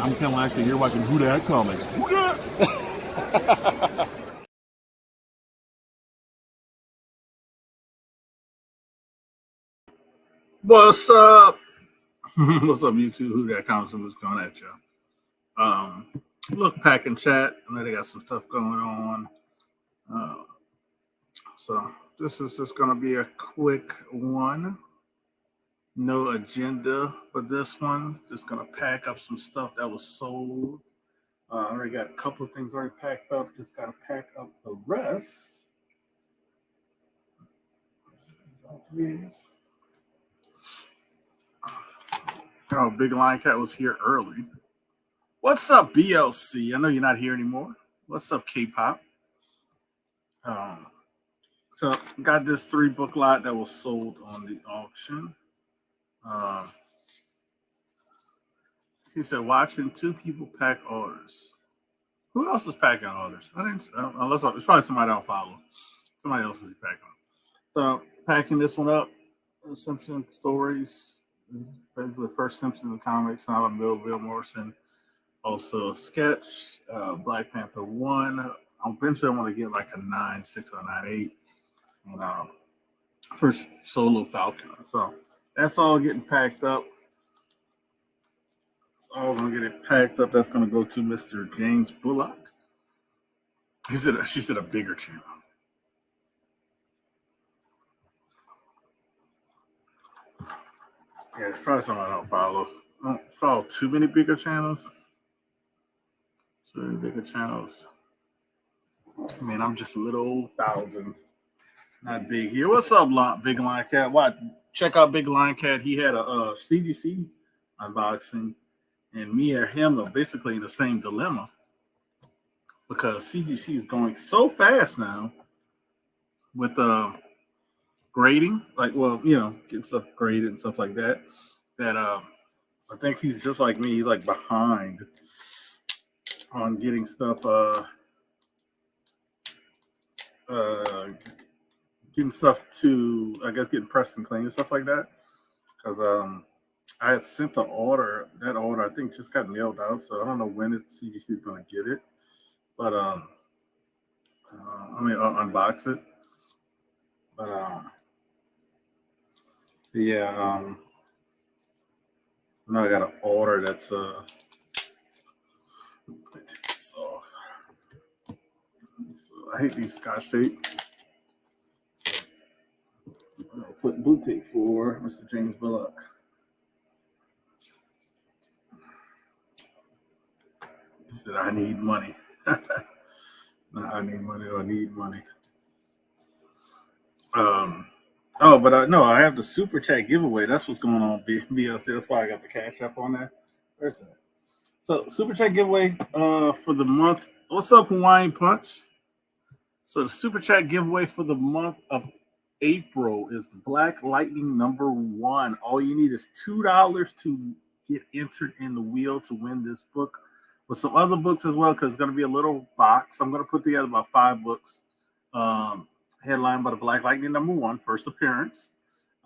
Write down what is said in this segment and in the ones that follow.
I'm Ken Lashley here watching Who Dat Comics. Who Dat? What's up? What's up, YouTube? Who Dat Comics? What's going at you? Look, pack and chat. I know they got some stuff going on. So this is just going to be a quick one. No agenda for this one. Just going to pack up some stuff that was sold. I already got a couple of things already packed up. Just got to pack up the rest. Oh, Big Lion Cat was here early. What's up, BLC? I know you're not here anymore. What's up, K-pop? So got this 3-book lot that was sold on the auction. He said, watching 2 people pack orders. Who else is packing orders? I didn't. Unless it's probably somebody I don't follow. Somebody else is packing them. So packing this one up. Simpson stories. The first Simpson comics. Not Bill Morrison. Also a sketch. Black Panther 1. Eventually I want to get like a 9.6 or 9.8. And first solo Falcon. So that's all getting packed up. It's all gonna get it packed up. That's gonna go to Mr. James Bullock. She said a bigger channel. Yeah, it's probably something I don't follow. I don't follow too many bigger channels. Too many bigger channels. I mean, I'm just a little old thousand. Not big here. What's up, Big Lion Cat? What? Check out Big Lion Cat. He had a CGC unboxing, and me and him are basically in the same dilemma because CGC is going so fast now with grading, like, well, you know, getting stuff graded and stuff like that. That I think he's just like me. He's like behind on getting stuff. Getting stuff to, I guess, getting pressed and clean and stuff like that. Because I had sent the order. That order, I think, just got mailed out. So I don't know when CGC is going to get it. But, unbox it. But, yeah, now I got an order that's, let me take this off. So I hate these Scotch tape. I'll put blue tape for Mr. James Bullock. He said, I need money. I need money or need money. No, I have the Super Chat giveaway. That's what's going on, BLC. That's why I got the Cash App on there. Where's that? So, Super Chat giveaway for the month. What's up, Hawaiian Punch? So, the Super Chat giveaway for the month of April is Black Lightning #1. All you need is $2 to get entered in the wheel to win this book with some other books as well, because it's going to be a little box. I'm going to put together about 5 books. Headlined by the Black Lightning #1, first appearance.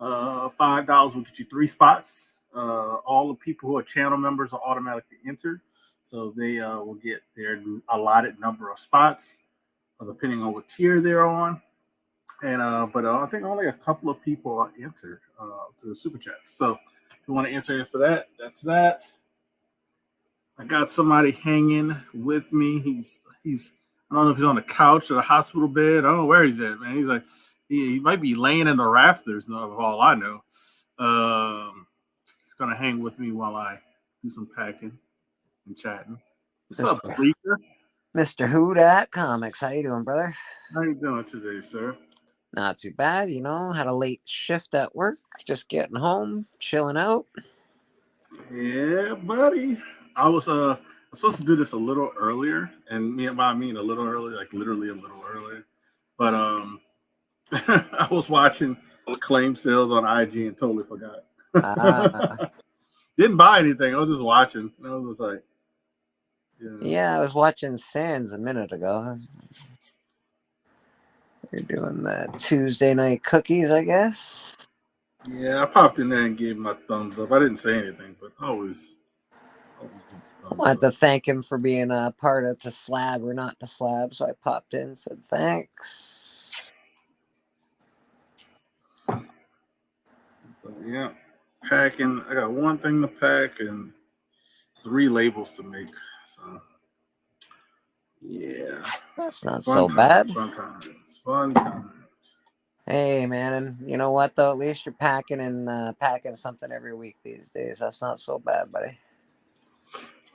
$5 will get you 3 spots. All the people who are channel members are automatically entered, so they will get their allotted number of spots, depending on what tier they're on. And but I think only a couple of people are entered to the Super Chat. So if you want to enter in for that, that's that. I got somebody hanging with me. He's I don't know if he's on the couch or the hospital bed. I don't know where he's at, man. He's like he might be laying in the rafters, of all I know. He's gonna hang with me while I do some packing and chatting. What's up, Bleaker? Mr. Who Dat Comics. How you doing, brother? How you doing today, sir? Not too bad, had a late shift at work, just getting home, chilling out. Yeah, buddy. I was supposed to do this a little earlier, and I mean a little earlier, like literally a little earlier. But I was watching claim sales on IG and totally forgot. Didn't buy anything. I was just watching. I was just like, yeah, I was watching Sands a minute ago. You're doing the Tuesday night cookies, I guess. Yeah, I popped in there and gave my thumbs up. I didn't say anything, but always I wanted to thank him for being a part of the slab or not the slab, so I popped in and said thanks. So yeah, packing. I got one thing to pack and 3 labels to make. So yeah, That's not fun so bad. fun times. Hey man, and you know what though? At least you're packing and packing something every week these days. That's not so bad, buddy.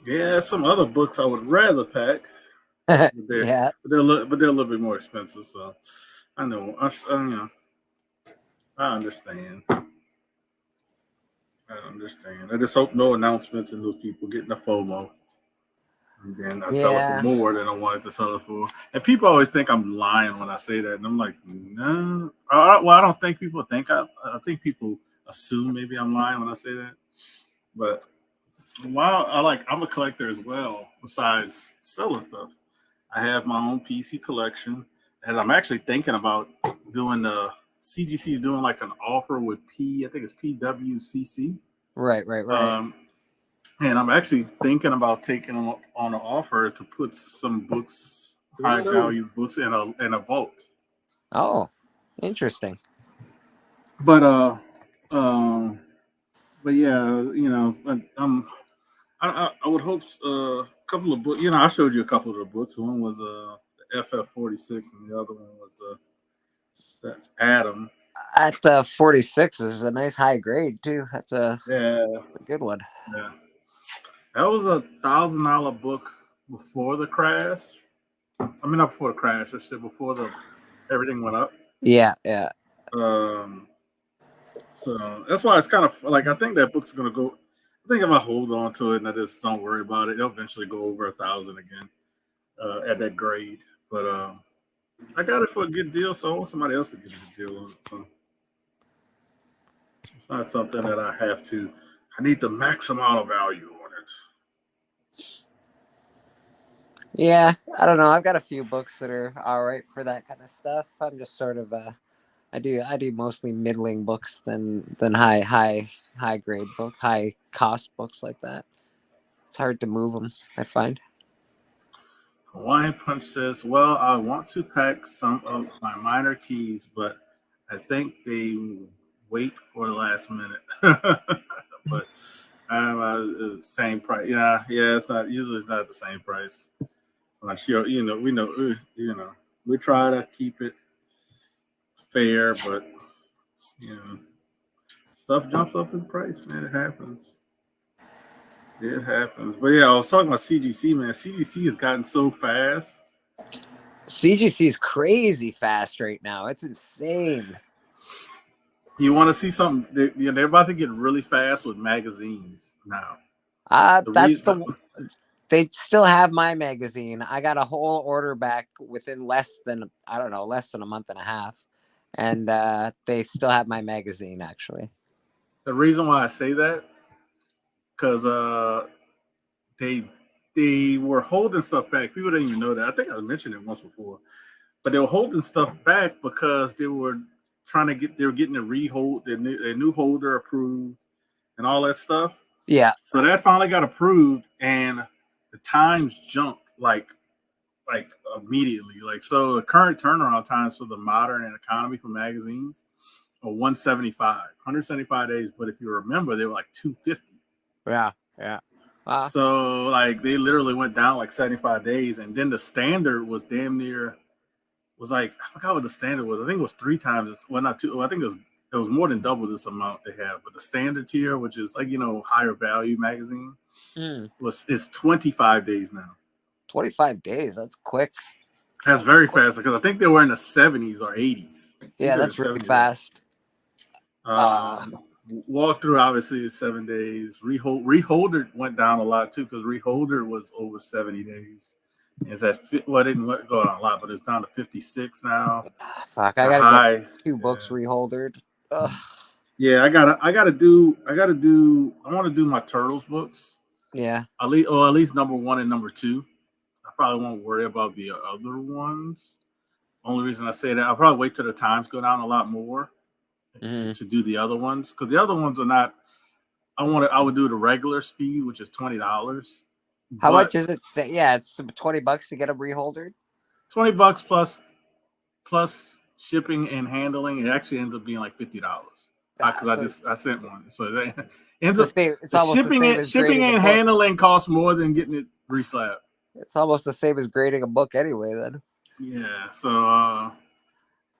Yeah, some other books I would rather pack, but Yeah. they're a little bit more expensive. So I know, you know, I understand. I understand. I just hope no announcements and those people getting the FOMO. And then I sell it for Yeah. more than I wanted to sell it for. And people always think I'm lying when I say that. And I'm like, no. Well, I don't think people think I think people assume maybe I'm lying when I say that. But while I'm a collector as well, besides selling stuff. I have my own PC collection. And I'm actually thinking about doing CGC is doing like an offer with I think it's PWCC. Right. And I'm actually thinking about taking them on an offer to put some books, high value books, in a vault. Oh, interesting. But but yeah, you know, I would hope a couple of books. You know, I showed you a couple of the books. One was the FF46, and the other one was that's Adam. At 46 is a nice high grade too. That's a good one. Yeah. That was $1,000 book before the crash. I mean, not before the crash. I said before everything went up. Yeah. So that's why it's kind of like I think that book's gonna go. I think if I hold on to it and I just don't worry about it, it'll eventually go over 1,000 again at that grade. But I got it for a good deal, so I want somebody else to get a good deal on it. So it's not something that I have to. I need the max amount of value on it. Yeah, I don't know. I've got a few books that are all right for that kind of stuff. I'm just sort of I do mostly middling books than high grade book, high cost books like that. It's hard to move them, I find. Hawaiian Punch says, "Well, I want to pack some of my minor keys, but I think they wait for the last minute." But same price. Yeah. It's not usually it's not the same price. I'm sure we try to keep it fair, but stuff jumps up in price, man. It happens. It happens. But yeah, I was talking about CGC, man. CGC has gotten so fast. CGC is crazy fast right now. It's insane. You want to see something? They're about to get really fast with magazines now. They still have my magazine. I got a whole order back within less than a month and a half, and they still have my magazine. Actually, the reason why I say that because they were holding stuff back. People didn't even know that. I think I mentioned it once before, but they were holding stuff back because they were getting their new holder approved and all that stuff. Yeah. So that finally got approved, and the times jumped like immediately. So the current turnaround times for the modern and economy for magazines are 175 days. But if you remember, they were like 250. Yeah. So they literally went down like 75 days, and then the standard was damn near I forgot what the standard was. I think it was 3 times. Well, not 2. I think it was more than double this amount they have. But the standard tier, which is higher value magazine, is 25 days now. 25 days. That's quick. That's very fast because I think they were in the 70s or 80s. Yeah, that's really fast. Walkthrough obviously is 7 days. Reholder went down a lot too because Reholder was over 70 days. It didn't go down a lot, but it's down to 56 now. Fuck, I gotta get 2 books reholdered. Ugh. Yeah, I want to do my Turtles books. Yeah. At least number 1 and number 2. I probably won't worry about the other ones. Only reason I say that, I'll probably wait till the times go down a lot more to do the other ones, because the other ones are not. I would do the regular speed, which is $20, How but much is it? Yeah, it's $20 to get them reholdered. $20 plus shipping and handling. It actually ends up being like $50 because So I sent one, so that ends it's the up same. It's the almost the same as shipping grading a and book. handling costs more than getting it reslabbed. It's almost the same as grading a book anyway. Then. Yeah, so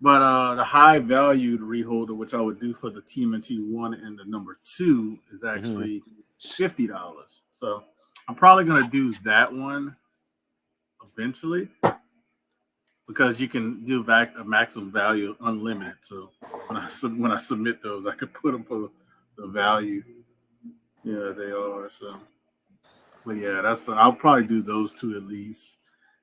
but the high valued reholder, which I would do for the TMNT 1 and the number 2, is actually $50. So I'm probably gonna do that one eventually because you can do back a maximum value unlimited. So when I submit those, I could put them for the value. Yeah, they are. So, but yeah, I'll probably do those two at least.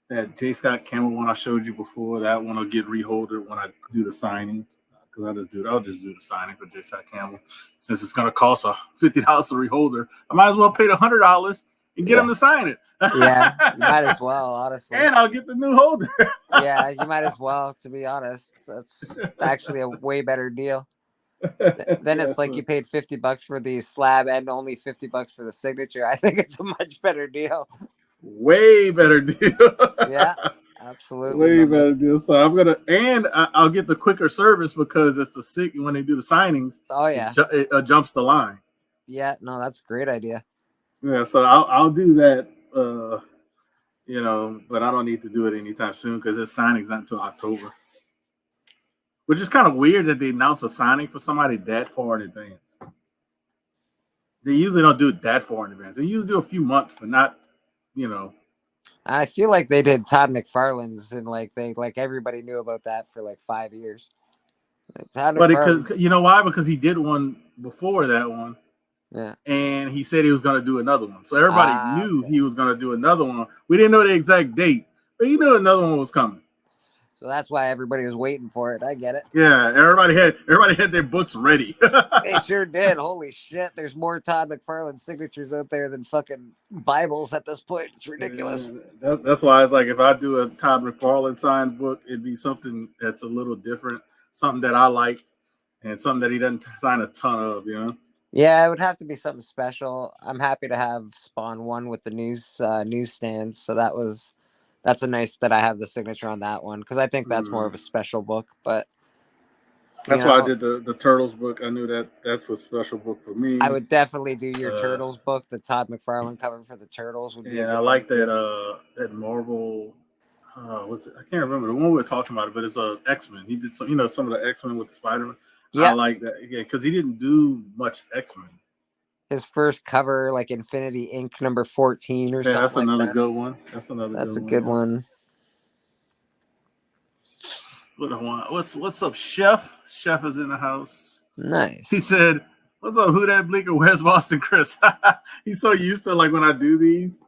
That J. Scott Campbell one I showed you before, that one will get reholdered when I do the signing. Because I'll just do the signing for J. Scott Campbell. Since it's gonna cost $50 to reholder, I might as well pay the $100 and get him to sign it. Yeah, you might as well, honestly. And I'll get the new holder. Yeah, you might as well, to be honest. That's actually a way better deal. Then it's like you paid $50 for the slab and only $50 for the signature. I think it's a much better deal. Way better deal. Yeah, absolutely. Way better deal. So I'll get the quicker service because it's when they do the signings. Oh yeah, it jumps the line. Yeah, no, that's a great idea. Yeah, so I'll do that. But I don't need to do it anytime soon because this signing's not until October. Which is kind of weird that they announce a signing for somebody that far in advance. They usually don't do it that far in advance. They usually do a few months, but not. I feel like they did Todd McFarlane's and everybody knew about that for like 5 years. But because you know why? Because he did one before that one. Yeah. And he said he was going to do another one. So everybody knew he was going to do another one. We didn't know the exact date, but he knew another one was coming. So that's why everybody was waiting for it. I get it. Yeah, everybody had their books ready. They sure did. Holy shit. There's more Todd McFarlane signatures out there than fucking Bibles at this point. It's ridiculous. That's why it's like if I do a Todd McFarlane signed book, it'd be something that's a little different, something that I like, and something that he doesn't sign a ton of, Yeah, it would have to be something special. I'm happy to have Spawn 1 with the newsstands. So that's a nice that I have the signature on that one because I think that's more of a special book. But that's why I did the Turtles book. I knew that's a special book for me. I would definitely do your Turtles book. The Todd McFarlane cover for the Turtles would be. Yeah, I like that Marvel. What's it? I can't remember the one we were talking about, but it's X-Men. He did some of the X-Men with the Spider-Man. Yeah, I like that. Yeah, because he didn't do much X-Men. His first cover, like Infinity Inc. number 14 or something. That's another good one. That's a good one. What's up, Chef? Chef is in the house. Nice. He said, "What's up, Who Dat Bleeker? Where's Boston Chris?" He's so used to when I do these.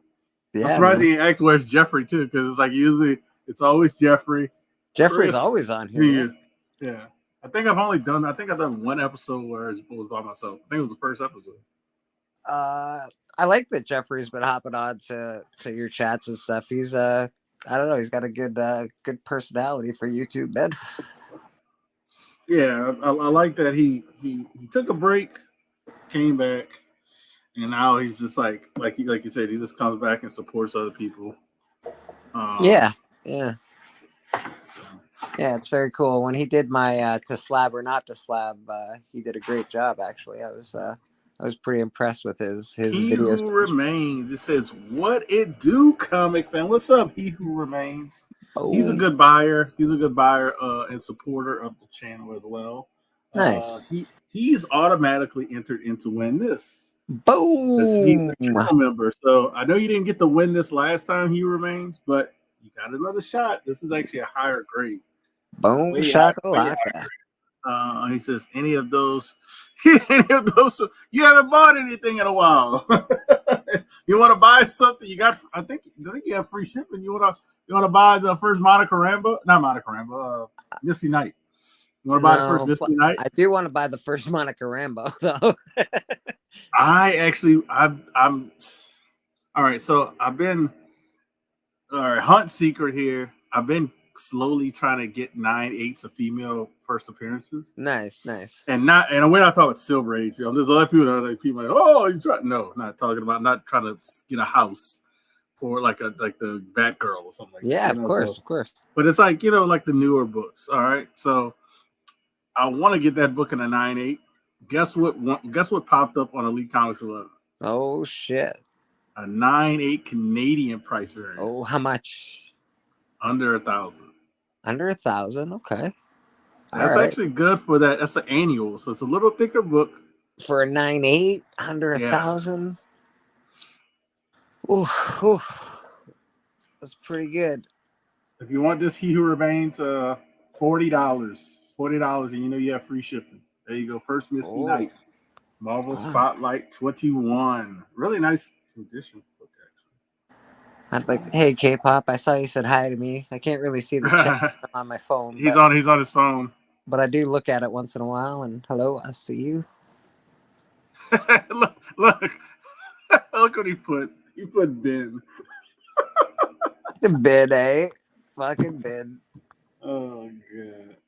Yeah, I'm surprised he asks where's Jeffrey too, because it's usually it's always Jeffrey. Jeffrey's Chris, always on here. Yeah. I think I've done one episode where it was by myself. I think it was the first episode. I like that Jeffrey's been hopping on to your chats and stuff. He's I don't know, he's got a good personality for YouTube, man. Yeah, I like that he took a break, came back, and now he's just like you said, he just comes back and supports other people. Yeah. Yeah, it's very cool. When he did my to slab or not to slab, he did a great job. Actually, I was pretty impressed with his videos. He Who Remains. It says, "What it do, comic fan? What's up, He Who Remains?" Oh. He's a good buyer. And supporter of the channel as well. Nice. He's automatically entered into Win This. Boom. He's a channel member. So I know you didn't get to Win This last time, He Remains, but you got another shot. This is actually a higher grade. Boom shakalaka. He says, any of those, you haven't bought anything in a while. You want to buy something? I think you have free shipping. You want to buy the first Misty Knight. You want to buy the first Misty Knight? I do want to buy the first Monica Rambeau, though. I'm all right. So I've been Hunt Secret here. I've been slowly trying to get 9/8 of female first appearances. Nice. And we're not talking about Silver Age. There's a lot of people that are like, people like, oh, you try. No, not trying to get a house. for like the Batgirl or something like that. Yeah, You of know, course, so, of course. but it's like like the newer books. All right, so I want to get that book in a 9.8. Guess what? Guess what popped up on Elite Comics 11? Oh shit. A 9.8 Canadian price variant, Oh, how much? under 1,000. Under 1,000. Okay. All That's right. actually good for that. That's an annual, so it's a little thicker book. For a 9.8, under Yeah. 1,000. Ooh, ooh, that's pretty good. If you want this, He Who Remains, $40. $40, and you have free shipping. There you go. First Misty Oh, Night, Marvel wow. Spotlight 21. Really nice condition book, I'd like. Hey, K-pop. I saw you said hi to me. I can't really see the chat actually. on my phone, He's on his phone. but I do look at it once in a while. And hello, I see you. look, look what he put. He put Ben. The bid, eh? Fucking bid. Oh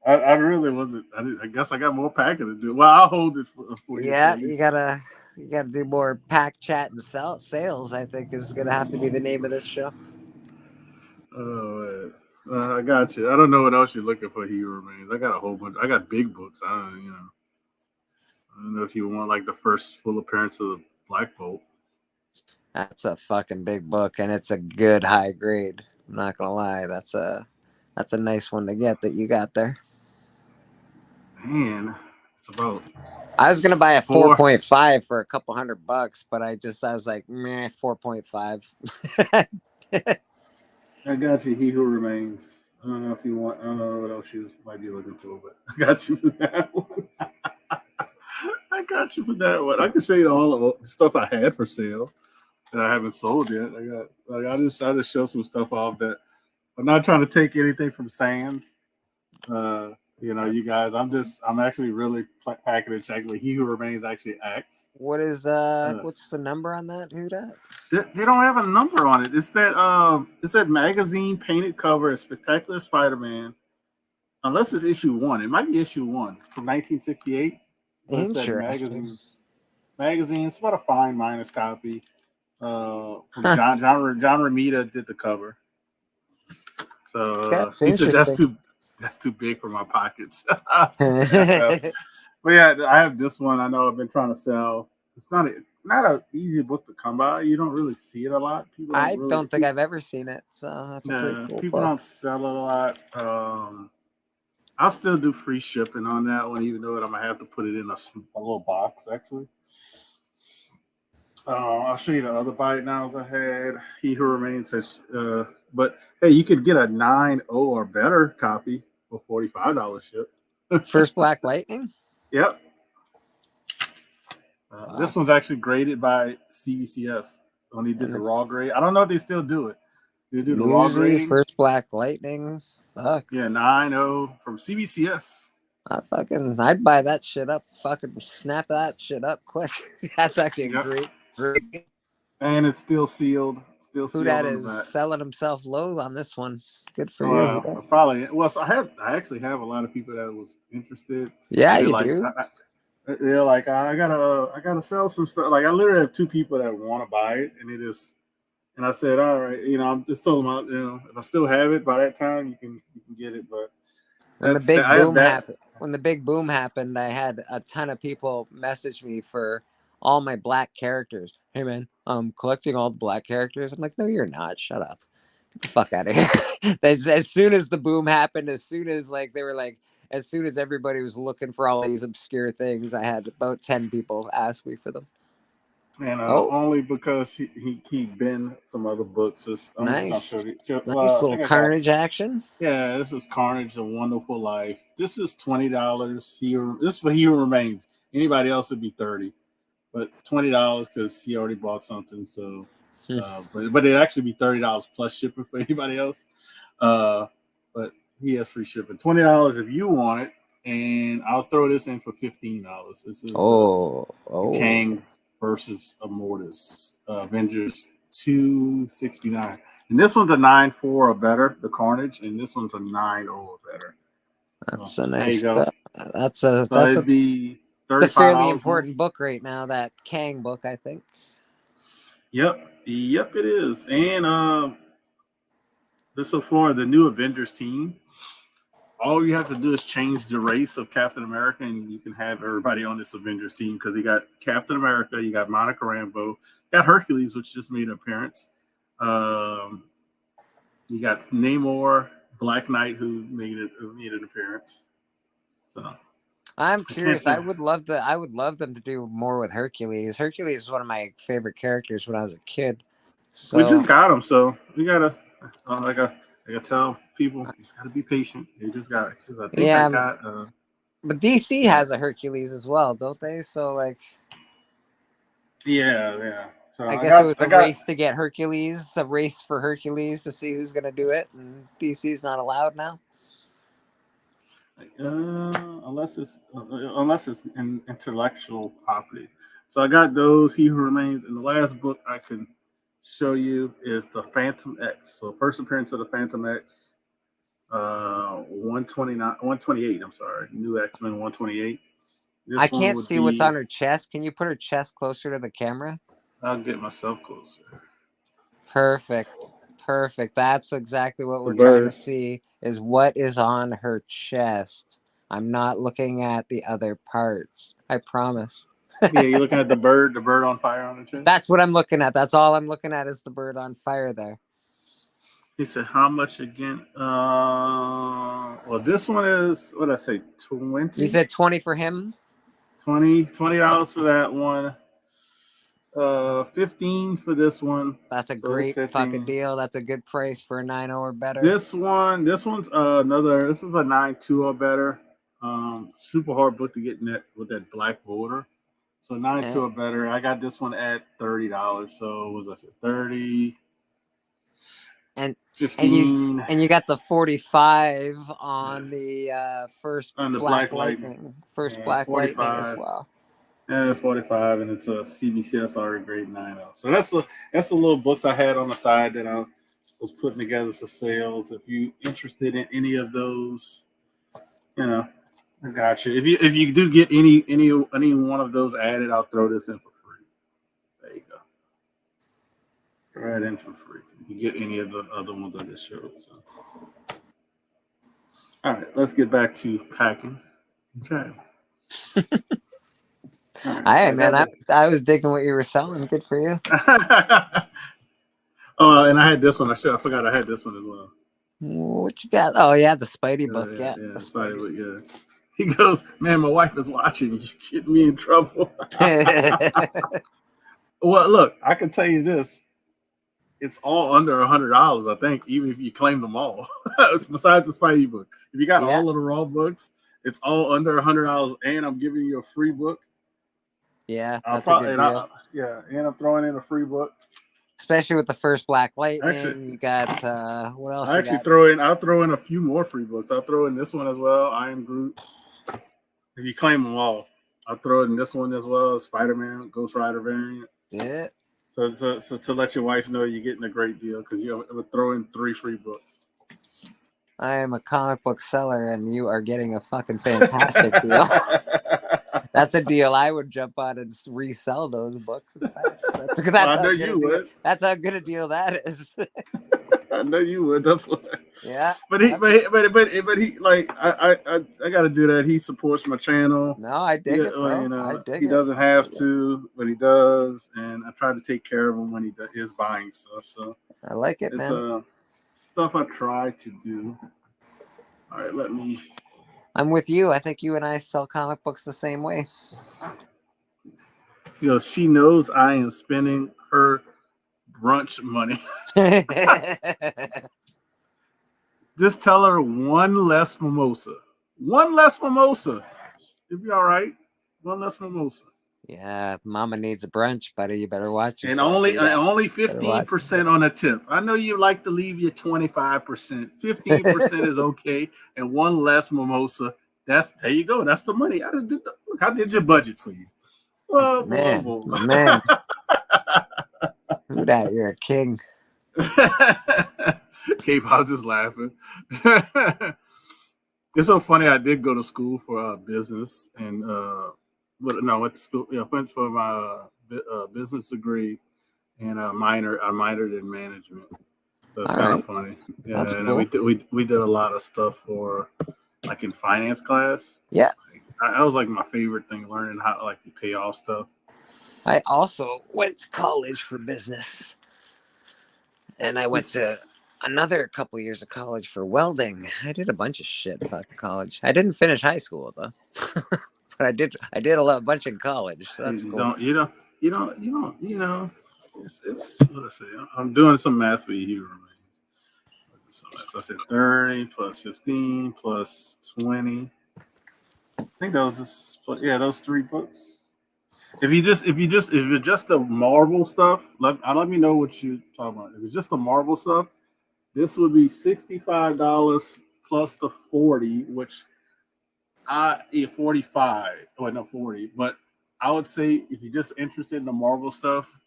god, I really wasn't. I guess I got more packing to do. Well, I'll hold it for you. For Yeah, at you least. gotta do more pack chat and sales. I think is gonna have to be the name of this show. Oh, I got you. I don't know what else you're looking for. He Remains. I got a whole bunch. I got big books. I don't know if you want like the first full appearance of the Black Bolt. That's a fucking big book, and it's a good high grade. I'm not gonna lie. That's a nice one to get that you got there. Man, it's about. I was gonna buy a 4. 4.5 for a couple $100, but I was like, meh, 4.5. I got you. He Who Remains. I don't know if you want. I don't know what else you might be looking for, but I got you for that one. I got you for that one. I can show you all the stuff I had for sale that I haven't sold yet. I just show some stuff off that I'm not trying to take anything from Sands. You guys, I'm actually really packing and checking. He Who Remains actually acts. What is what's the number on that? Who that? They don't have a number on it. It's that magazine painted cover of Spectacular Spider-Man. Unless it's issue 1. It might be issue 1 from 1968. But it's that Interesting. magazine. It's about a fine minus copy. From John Romita did the cover. So That's he said interesting. that's too big for my pockets. But yeah, I have this one. I know I've been trying to sell. It's not an easy book to come by. You don't really see it a lot. People I really, don't think I've ever seen it, so that's a pretty cool people book. don't sell it a lot. I'll still do free shipping on that one, even though I'm gonna have to put it in a little box. Actually, I'll show you the other bite nows I had. He Who Remains says, but hey, you could get a 9.0 or better copy for $45 ship. First Black Lightning. Yep. Wow. This one's actually graded by CBCS. When he did the raw grade, I don't know if they still do it. They do the raw grading. First Black Lightning. Fuck. Yeah, 9.0 from CBCS. I'd buy that shit up. Fucking snap that shit up quick. That's actually a great. And it's still sealed. Still sealed. Who that is selling himself low on this one. Good for you. Probably. Well, so I actually have a lot of people that was interested. Yeah, you do. They're like, I gotta sell some stuff. Like I literally have 2 people that want to buy it, and I said, all right, I'm just told them, if I still have it by that time, you can get it. But when the big boom happened, I had a ton of people message me for all my black characters. Hey man, I'm collecting all the black characters. I'm like, no, you're not. Shut up. Get the fuck out of here. As soon as the boom happened, as soon as everybody was looking for all these obscure things, I had about 10 people ask me for them. And only because he been some other books. Nice little Carnage action. Yeah, this is Carnage: A Wonderful Life. This is $20. This is for He Who Remains. Anybody else would be $30, but $20 because he already bought something. So, but it'd actually be $30 plus shipping for anybody else. But he has free shipping. $20 if you want it, and I'll throw this in for $15. This is Kang versus Immortus, Avengers 269, and this one's a 9.4 or better, the Carnage, and this one's a 9.0 or better. That's a nice. That's a fairly important book right now. That Kang book, I think. Yep, Yep, it is. And this is for the new Avengers team. All you have to do is change the race of Captain America, and you can have everybody on this Avengers team because you got Captain America, you got Monica Rambeau, you got Hercules, which just made an appearance. You got Namor, Black Knight, who made an appearance. So I'm curious. can't- I would love them to do more with Hercules. Hercules is one of my favorite characters when I was a kid. we So just got him, so we gotta like I tell people, you just gotta be patient. They just got it. Says, I think yeah, I got but DC has a Hercules as well, don't they? So like, yeah. So I I guess it got was I a got race to get Hercules, a race for Hercules to see who's gonna do it, and DC's not allowed now. unless it's an intellectual property. So I got those. He Who Remains. And the last book I can show you is the Phantom X. So first appearance of the Phantom X, 128. I'm sorry, New X-Men 128. This I one can't would see what's be. on her chest. Can you put her chest closer to the camera? I'll get myself closer. Perfect. Perfect. That's exactly what It's a we're trying to bird. see is what is on her chest. I'm not looking at the other parts. I promise. Yeah, you're looking at the bird on fire on the chest. That's what I'm looking at. That's all I'm looking at is the bird on fire there. He said, "How much again?" Well, this one is what I say, 20. You said 20 for him? $20 for that one. 15 for this one. That's a So it's great 15. fucking deal. That's a good price for a 9.0 or better. This one's another. This is a 9.2 or better. Super hard book to get in that with that black border. So 9.2 or better. I got this one at $30. So what was I say 30? And 15 and you got the 45 on the first on the Black Lightning. First Black Lightning as well. And 45, and it's a CBCSR grade 9.0. So that's the little books I had on the side that I was putting together for sales. If you interested in any of those, I got you. If you do get any one of those added, I'll throw this in for free. There you go. Right in for free. You get any of the other ones I just showed. So. All right, let's get back to packing. Okay. Right, I was digging what you were selling. Good for you. And I had this one. I forgot I had this one as well. What you got? Oh yeah, the Spidey book. Yeah, the Spidey book. Yeah. He goes, man, my wife is watching. You get me in trouble. Well, look, I can tell you this. It's all under $100, I think, even if you claim them all. Besides the Spidey book. If you got all of the raw books, it's all under $100, and I'm giving you a free book. Yeah, that's a good deal. And I'm throwing in a free book. Especially with the first Black Lightning, you got what else? I'll throw in a few more free books. I'll throw in this one as well, I Am Groot. If you claim them all, I'll throw in this one as well, Spider-Man, Ghost Rider variant. Yeah. So to let your wife know you're getting a great deal because you would throw in 3 free books. I am a comic book seller, and you are getting a fucking fantastic deal. That's a deal I would jump on and resell those books. I know you would. That's how good a deal that is. I know you would. That's what. Yeah. But he like I got to do that. He supports my channel. No, I dig it, bro. He doesn't have to, but he does, and I try to take care of him when he is buying stuff. So I like it, man. Stuff I try to do. All right, I'm with you. I think you and I sell comic books the same way. She knows I am spending her brunch money. Just tell her one less mimosa. One less mimosa. It'll be all right. One less mimosa. Yeah, mama needs a brunch, buddy. You better watch yourself. And only 15% on a tip. I know you like to leave your 25%. 15% is okay, and one less mimosa. There you go. That's the money. I did your budget for you. Whoa, man. Who that? You're a king. Cape, I was just laughing. It's so funny. I did go to school for business and went to school. Yeah, went for my business degree, and I minored in management. So it's All kind right. of funny. Yeah, That's and then cool. we did a lot of stuff for like in finance class. Yeah. That was like my favorite thing, learning how like to pay off stuff. I also went to college for business, and I went It's, to another couple years of college for welding. I did a bunch of shit in fucking college. I didn't finish high school though, but I did a bunch in college, so that's you cool. don't, you don't, you don't, you don't, you know. It's what I say. I'm doing some math for you here. So I said 30 plus 15 plus 20. I think those 3 books. If it's just the marble stuff, let me know what you talking about. If it's just the marble stuff, this would be $65 plus the 40, which 45. Oh, no, 40. But I would say if you're just interested in the marble stuff,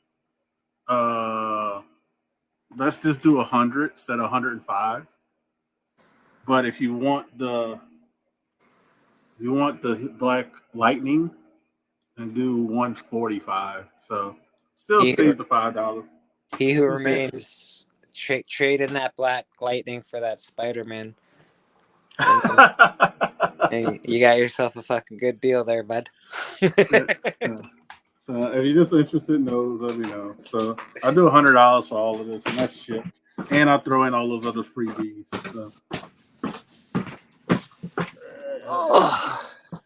uh, let's just do 100 instead of 105. But if you want the Black Lightning, and do 145. So still He stay who, at the $5. he who That's it. remains trade in that Black Lightning for that Spider-Man. Hey, you got yourself a fucking good deal there, bud. So if you're just interested in those, let me know. So I do $100 for all of this, and that's shit. And I throw in all those other freebies.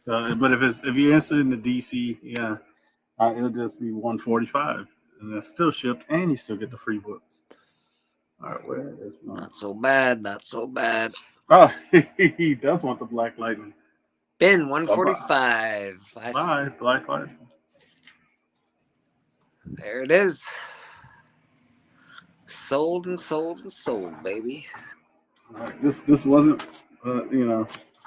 But if you're interested in the DC, yeah, it'll just be 145, and it's still shipped, and you still get the free books. All right, where is my? Not so bad, not so bad. Oh, he does want the Black Lightning. Ben 145. Bye, Black Lightning. There it is. Sold and sold and sold, baby. All right, this wasn't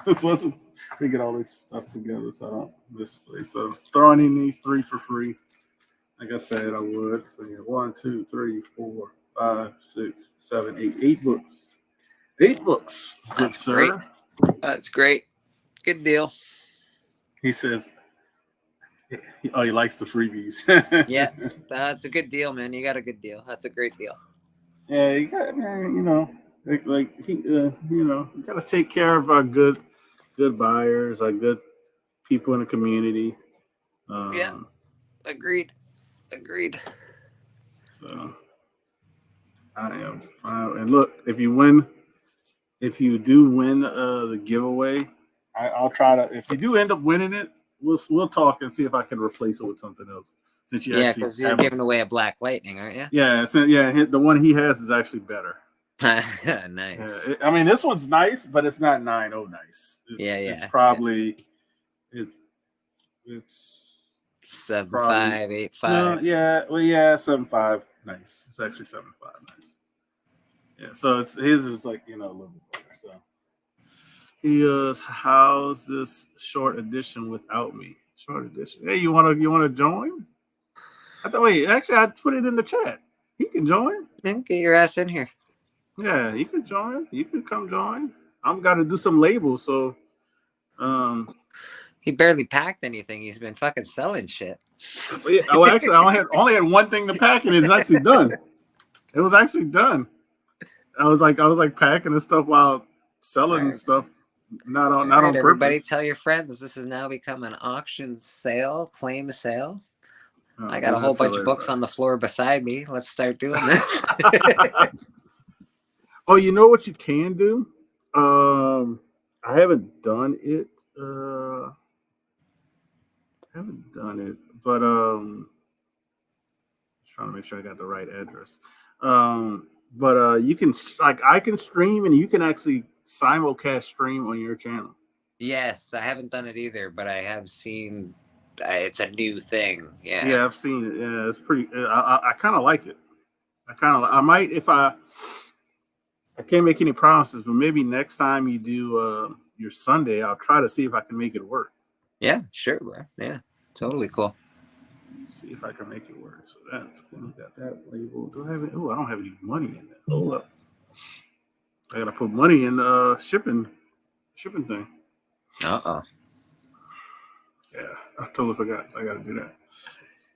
this wasn't to get all this stuff together, so I don't display. So throwing in these 3 for free, like I said, I would. So yeah, 1, 2, 3, 4, 5, 6, 7, 8, 8 books. 8 books. Good That's sir. great. That's great. Good deal. He says, he likes the freebies. Yeah, that's a good deal, man. You got a good deal. That's a great deal. Yeah, you got, man, you got to take care of our good buyers, our good people in the community. Yeah, agreed. So I am. And look, if you do win the giveaway, I'll try to. If you do end up winning it, we'll talk and see if I can replace it with something else. Since you because you're giving away a Black Lightning, aren't you? Yeah, the one he has is actually better. Nice. I mean, this one's nice, but it's not 9.0 nice. It's probably it's 7.5, 8.5. No, 7.5 nice. It's actually 7.5 nice. Yeah, so his is like a little bit better. So he goes, how's this short edition without me? Short edition. Hey, you wanna join? Actually, I put it in the chat. He can join. Get your ass in here. Yeah, you can join. You can come join. I'm got to do some labels, so he barely packed anything. He's been fucking selling shit. Yeah, actually, I only had one thing to pack, and it's actually done. It was actually done. I was like packing and stuff while selling stuff. Not on purpose. Everybody, tell your friends this has now become an auction sale, claim sale. I got a whole bunch of books on the floor beside me. Let's start doing this. Oh, you know what you can do? I haven't done it. But just trying to make sure I got the right address. But you can I can stream, and you can actually simulcast stream on your channel. Yes, I haven't done it either, but I have seen. It's a new thing. Yeah, I've seen it. Yeah, it's pretty. I kind of like it. I might if I can't make any promises, but maybe next time you do your Sunday, I'll try to see if I can make it work. Yeah, sure, bro. Yeah, totally cool. See if I can make it work. So that's got that label. Do I have it? Oh, I don't have any money in that. Hold up. I gotta put money in shipping thing. Yeah, I totally forgot. I gotta do that.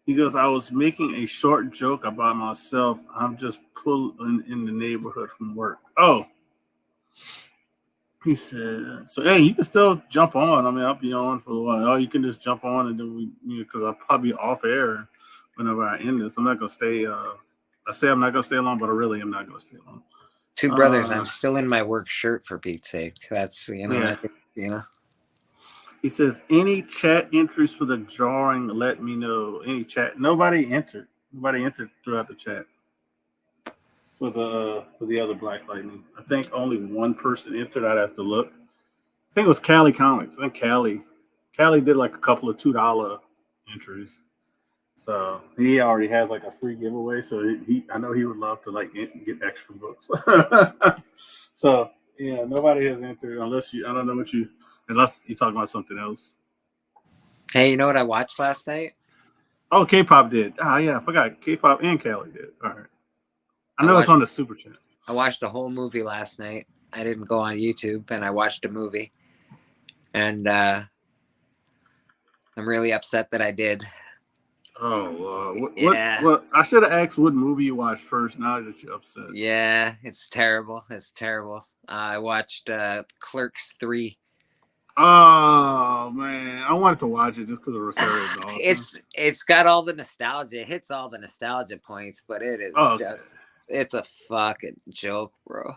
He goes, I was making a short joke about myself. I'm just pulling in the neighborhood from work. Oh, he said, so hey, you can still jump on. I mean, I'll be on for a while. Oh, you can just jump on and then because I'll probably be off air whenever I end this. I'm not going to stay. I say I'm not going to stay long, but I really am not going to stay long. Two brothers. I'm still in my work shirt for Pete's sake. That's Yeah. I think, He says, any chat entries for the drawing, let me know. Any chat. Nobody entered. Nobody entered throughout the chat for the other Black Lightning. I think only one person entered. I'd have to look. I think it was Cali Comics. I think Cali did like a couple of $2 entries. So he already has like a free giveaway. So I know he would love to like get extra books. So yeah, nobody has entered unless I don't know unless you talk about something else. Hey, you know what I watched last night? Oh, K-pop did. Ah, yeah, I forgot. K-pop and Cali did. All right. I know it's on the super chat. I watched a whole movie last night. I didn't go on YouTube, and I watched a movie. And I'm really upset that I did. Oh, yeah. What? I should have asked what movie you watched first. Now that you're upset. Yeah, it's terrible. It's terrible. I watched Clerks 3. Oh man, I wanted to watch it just because of Rosario Dawson. It's got all the nostalgia. It hits all the nostalgia points, but it is it's a fucking joke, bro.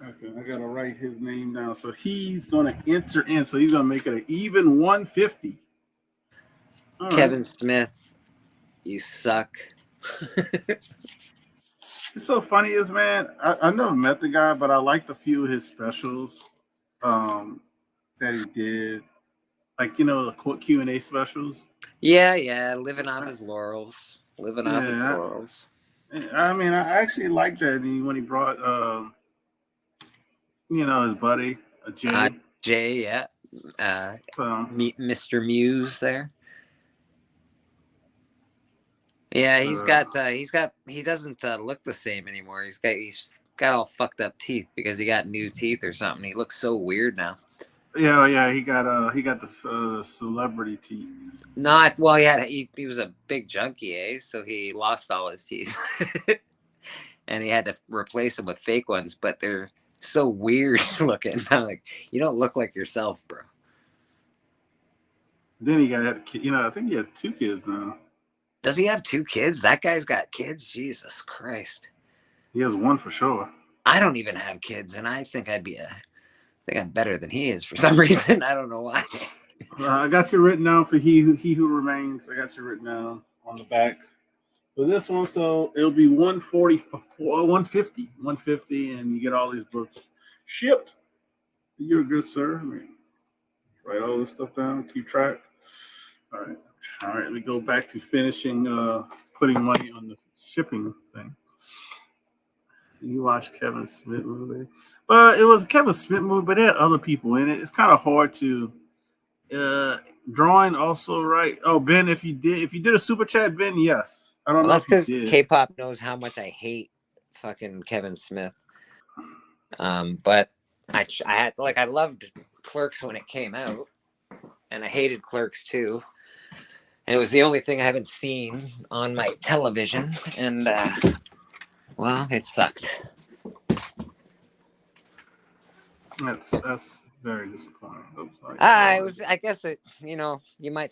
Okay, I gotta write his name down. So he's gonna enter in. So he's gonna make it an even 150. All Kevin right. Smith, you suck. It's so funny is, man. I never met the guy, but I liked a few of his specials that he did. Like, the Q&A specials. Yeah, living off his laurels. I mean, I actually like that when he brought, his buddy, Jay. Jay, yeah. Mr. Muse there. Yeah, he doesn't look the same anymore. He's got all fucked up teeth because he got new teeth or something. He looks so weird now. Yeah, he got the celebrity teeth. He was a big junkie, so he lost all his teeth. And he had to replace them with fake ones, but they're so weird looking. I'm like, you don't look like yourself, bro. Then he got, I think he had 2 kids now. Does he have 2 kids? That guy's got kids? Jesus Christ. He has 1 for sure. I don't even have kids, and I think I'm better than he is for some reason. I don't know why. I got you written down for He Who Remains. I got you written down on the back for this one. So it'll be 150, and you get all these books shipped. You're a good sir. Write all this stuff down. Keep track. All right. Let me go back to finishing putting money on the shipping thing. You watched Kevin Smith movie, but it was a Kevin Smith movie, but it had other people in it. It's kind of hard to drawing also, right? Oh, Ben, if you did a super chat, Ben, yes. I don't know that's if you did. K-pop knows how much I hate fucking Kevin Smith. But I loved Clerks when it came out, and I hated Clerks too. And it was the only thing I haven't seen on my television, and well, it sucked. That's very disappointing. I guess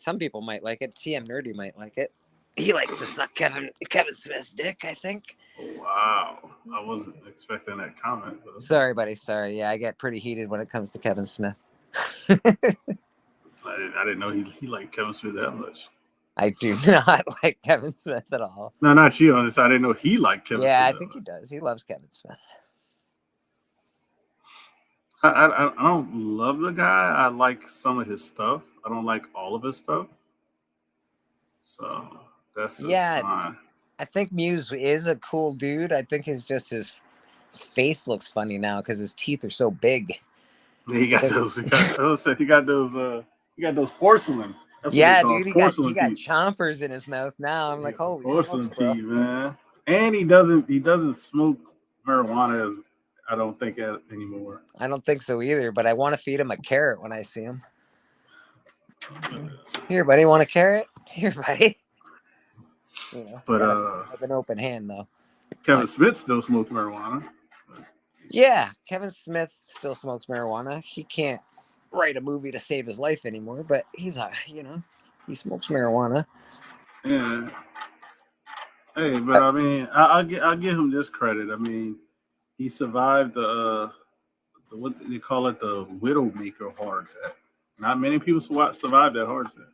some people might like it. TM Nerdy might like it. He likes to suck Kevin Smith's dick, I think. Wow, I wasn't expecting that comment. But... Sorry, buddy. Sorry. Yeah, I get pretty heated when it comes to Kevin Smith. I didn't know he liked Kevin Smith that much. I do not like Kevin Smith at all. No, not you. On this, I didn't know he liked Kevin. Yeah, Smith I think he does. He loves Kevin Smith. I don't love the guy. I like some of his stuff. I don't like all of his stuff. So that's fine. I think Muse is a cool dude. I think his face looks funny now because his teeth are so big. Yeah, he got those. He got those porcelain. That's dude, he got chompers in his mouth now. I'm like, holy porcelain teeth, man. And he doesn't smoke marijuana I don't think anymore. I don't think so either, but I want to feed him a carrot when I see him. Here, buddy, want a carrot? Here, buddy. You know, But with an open hand though. Kevin Smith still smokes marijuana. Yeah, Kevin Smith still smokes marijuana. He can't write a movie to save his life anymore, but he's he smokes marijuana. Yeah. Hey, but I mean, I'll give him this credit. I mean, he survived the what they call it, the Widowmaker heart attack. Not many people survived that heart attack.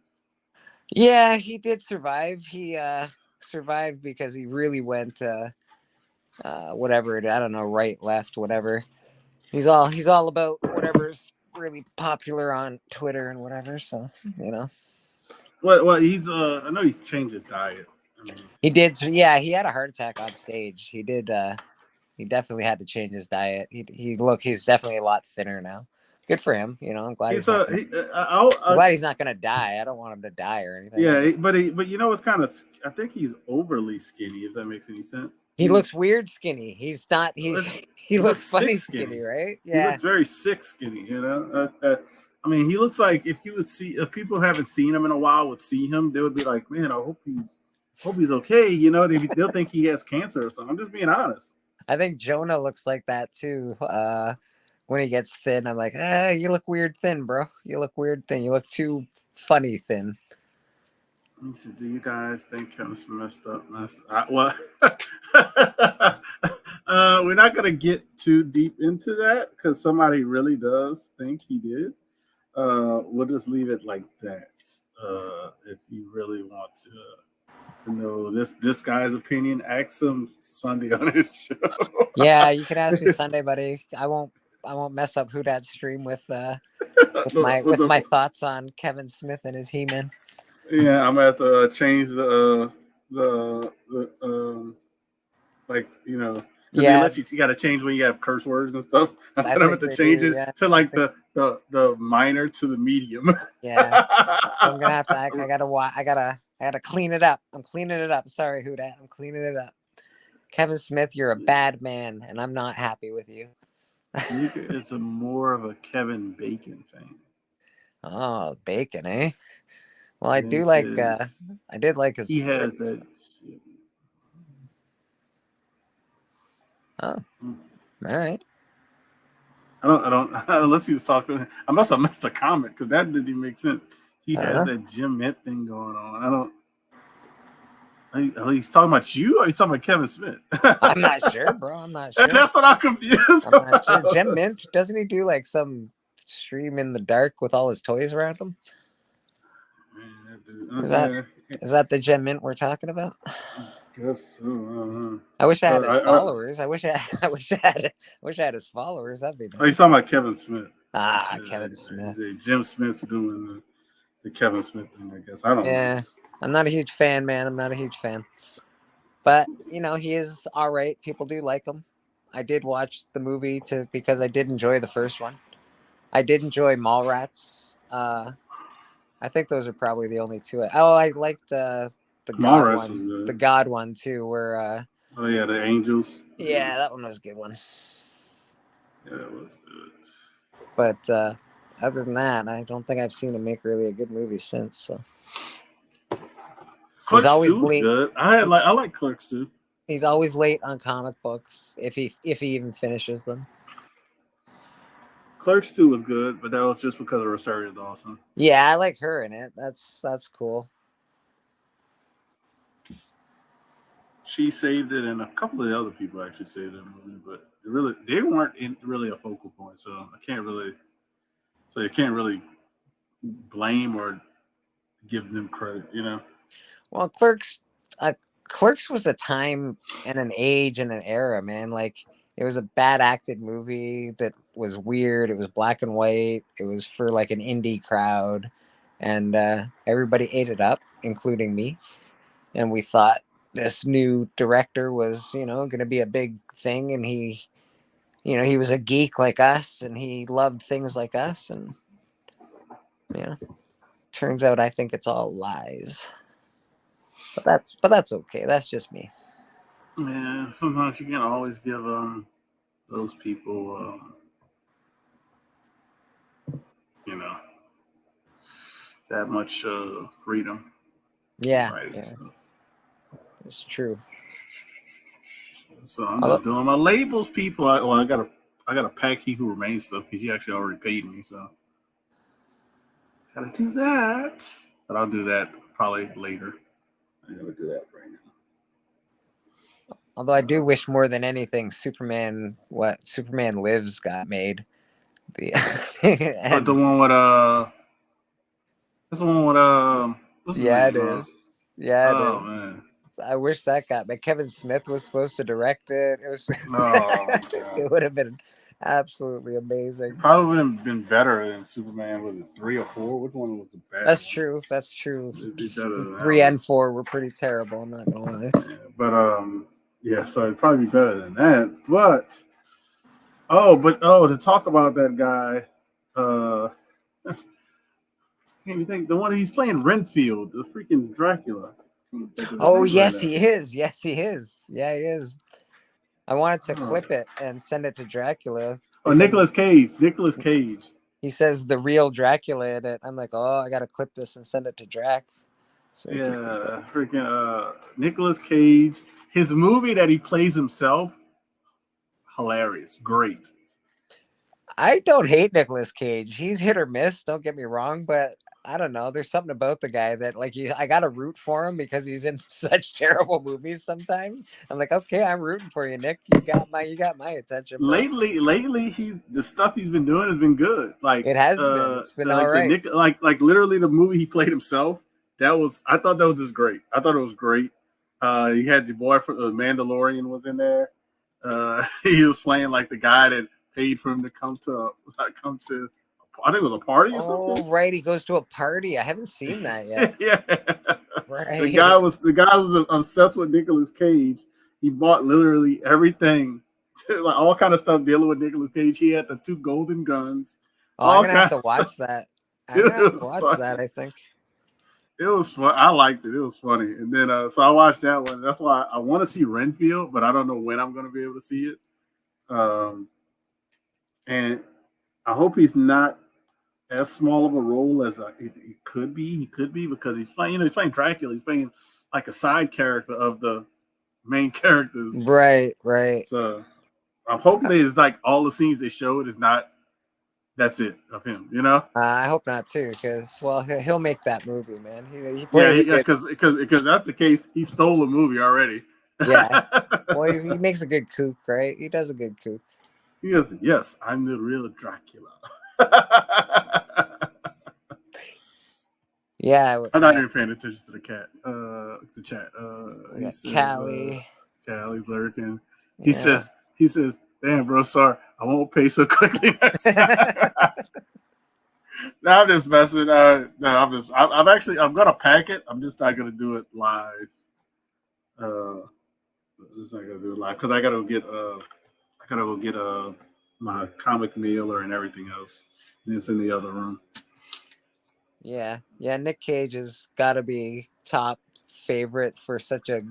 Yeah, he did survive. He survived because he really went whatever I don't know, right, left, whatever. He's all about whatever's really popular on Twitter and whatever. So Well, he's I know he changed his diet. I mean, he did. Yeah, he had a heart attack on stage. He did. He definitely had to change his diet. He's definitely a lot thinner now. Good for him. I'm glad he's I'm I'm glad he's not gonna die. I don't want him to die or anything. Yeah, but it's kind of. I think he's overly skinny. If that makes any sense. He looks weird skinny. He's not. He looks funny skinny, right? Yeah. He looks very sick skinny. I mean, he looks like if if people haven't seen him in a while would see him, they would be like, man, I hope he's okay. They'll think he has cancer or something. I'm just being honest. I think Jonah looks like that too. When he gets thin, I'm like, you look weird thin, bro. You look weird thin. You look too funny thin. Let me see. Do you guys think Kevin Smith messed up? We're not gonna get too deep into that because somebody really does think he did. We'll just leave it like that. If you really want to know this guy's opinion, ask him Sunday on his show. Yeah, you can ask me Sunday, buddy. I won't mess up Who Dat stream with my thoughts on Kevin Smith and his He-Man. Yeah, I'm gonna have to change the they let you got to change when you have curse words and stuff. I said I'm going to change it to like the minor to the medium. Yeah, so I'm gonna have to. I gotta clean it up. I'm cleaning it up. Sorry, Who Dat. I'm cleaning it up. Kevin Smith, you're a bad man, and I'm not happy with you. It's more of a Kevin Bacon fan. Oh, Bacon, eh? Well, I do like. I did like his. He has that. Shit. Oh, all right. I don't. Unless he was talking. I must have missed a comment because that didn't even make sense. He has that Jim Mint thing going on. I don't. He's talking about you, or he's talking about Kevin Smith? I'm not sure, bro. I'm not sure. That's what I'm confused. I'm not sure. Jim Mint, doesn't he do like some stream in the dark with all his toys around him? Is that the Jim Mint we're talking about? Guess so. I wish I had his followers. I wish I had his followers. That'd be nice. Oh, he's talking about Kevin Smith. Kevin Smith. Jim Smith's doing the Kevin Smith thing, I guess. I don't know. Yeah. I'm not a huge fan, man. I'm not a huge fan. But, he is all right. People do like him. I did watch the movie because I did enjoy the first one. I did enjoy Mallrats. I think those are probably the only two. I liked the God one. The God one too, where the angels. Yeah, that one was a good one. Yeah, that was good. But other than that, I don't think I've seen him make really a good movie since. So Clerks 2 is good. I like Clerks 2. He's always late on comic books if he even finishes them. Clerks 2 was good, but that was just because of Rosario Dawson. Yeah, I like her in it. That's cool. She saved it, and a couple of the other people actually saved the movie, but they weren't really a focal point. So I can't really blame or give them credit, Well, Clerks was a time and an age and an era, man. Like, it was a bad acted movie that was weird. It was black and white. It was for like an indie crowd, and everybody ate it up, including me. And we thought this new director was, going to be a big thing, and he was a geek like us, and he loved things like us, and turns out I think it's all lies. But that's okay. That's just me. Yeah, sometimes you can't always give those people that much freedom. Yeah. Right. Yeah. So. It's true. So I'm Although, just doing my labels, people. I gotta pack He Who Remains stuff because he actually already paid me, so gotta do that. But I'll do that probably later. I'm gonna do that right although I do wish more than anything, Superman Lives got made. The now. But the and one with that's the one with what's his yeah, it name? is. Yeah, it Oh is. man. I wish that got made. Kevin Smith was supposed to direct it. It was. Oh my god. It would have been absolutely amazing. It probably would have been better than Superman. Was it 3 or 4? Which one was the best? That's true. That's true. It'd be better than that 3 one. and 4 were pretty terrible. I'm not gonna lie. Yeah, but yeah, so it'd probably be better than that. But to talk about that guy, can't even think the one he's playing Renfield, the freaking Dracula. Oh yes, he is. Yes, he is. Yeah, he is. I wanted to Oh. clip it and send it to Dracula. Oh, Nicolas Cage. Nicolas Cage. He says the real Dracula in it. I'm like, oh, I gotta clip this and send it to Drac. So Yeah, freaking Nicolas Cage. His movie that he plays himself, hilarious, great. I don't hate Nicolas Cage. He's hit or miss. Don't get me wrong, but I don't know. There's something about the guy that I gotta root for him because he's in such terrible movies sometimes. I'm like, okay, I'm rooting for you, Nick. You got my attention. Bro. Lately, the stuff he's been doing has been good. Like it has been. It's been all right. Like literally the movie he played himself. I thought that was just great. I thought it was great. He had the boy from the Mandalorian was in there. He was playing like the guy that paid for him to come to. I think it was a party or something. Oh, right. He goes to a party. I haven't seen that yet. Yeah. Right. The guy was obsessed with Nicolas Cage. He bought literally everything, like all kind of stuff dealing with Nicolas Cage. He had the 2 golden guns. Oh, I'm gonna have to watch that. I'm gonna have to watch that, I think. It was fun. I liked it. It was funny. And then so I watched that one. That's why I want to see Renfield, but I don't know when I'm gonna be able to see it. And I hope he's not as small of a role as he could be. He could be because he's playing. He's playing Dracula. He's playing like a side character of the main characters. Right. So I'm hoping it's like all the scenes they showed is not. That's it of him. You know. I hope not too, because he'll make that movie, man. He plays because that's the case. He stole a movie already. Yeah. Well, he makes a good kook, right? He does a good kook. He goes, yes, I'm the real Dracula. Yeah, I'm not even paying attention to the chat. He says, Callie. Callie's lurking. He says, damn, bro, sorry, I won't pay so quickly next time. No, I'm just messing. No, I'm gonna pack it. I'm just not gonna do it live. I'm just not gonna do it live because I gotta go get my comic mailer and everything else. And it's in the other room. Yeah. Nick Cage has got to be top favorite for such a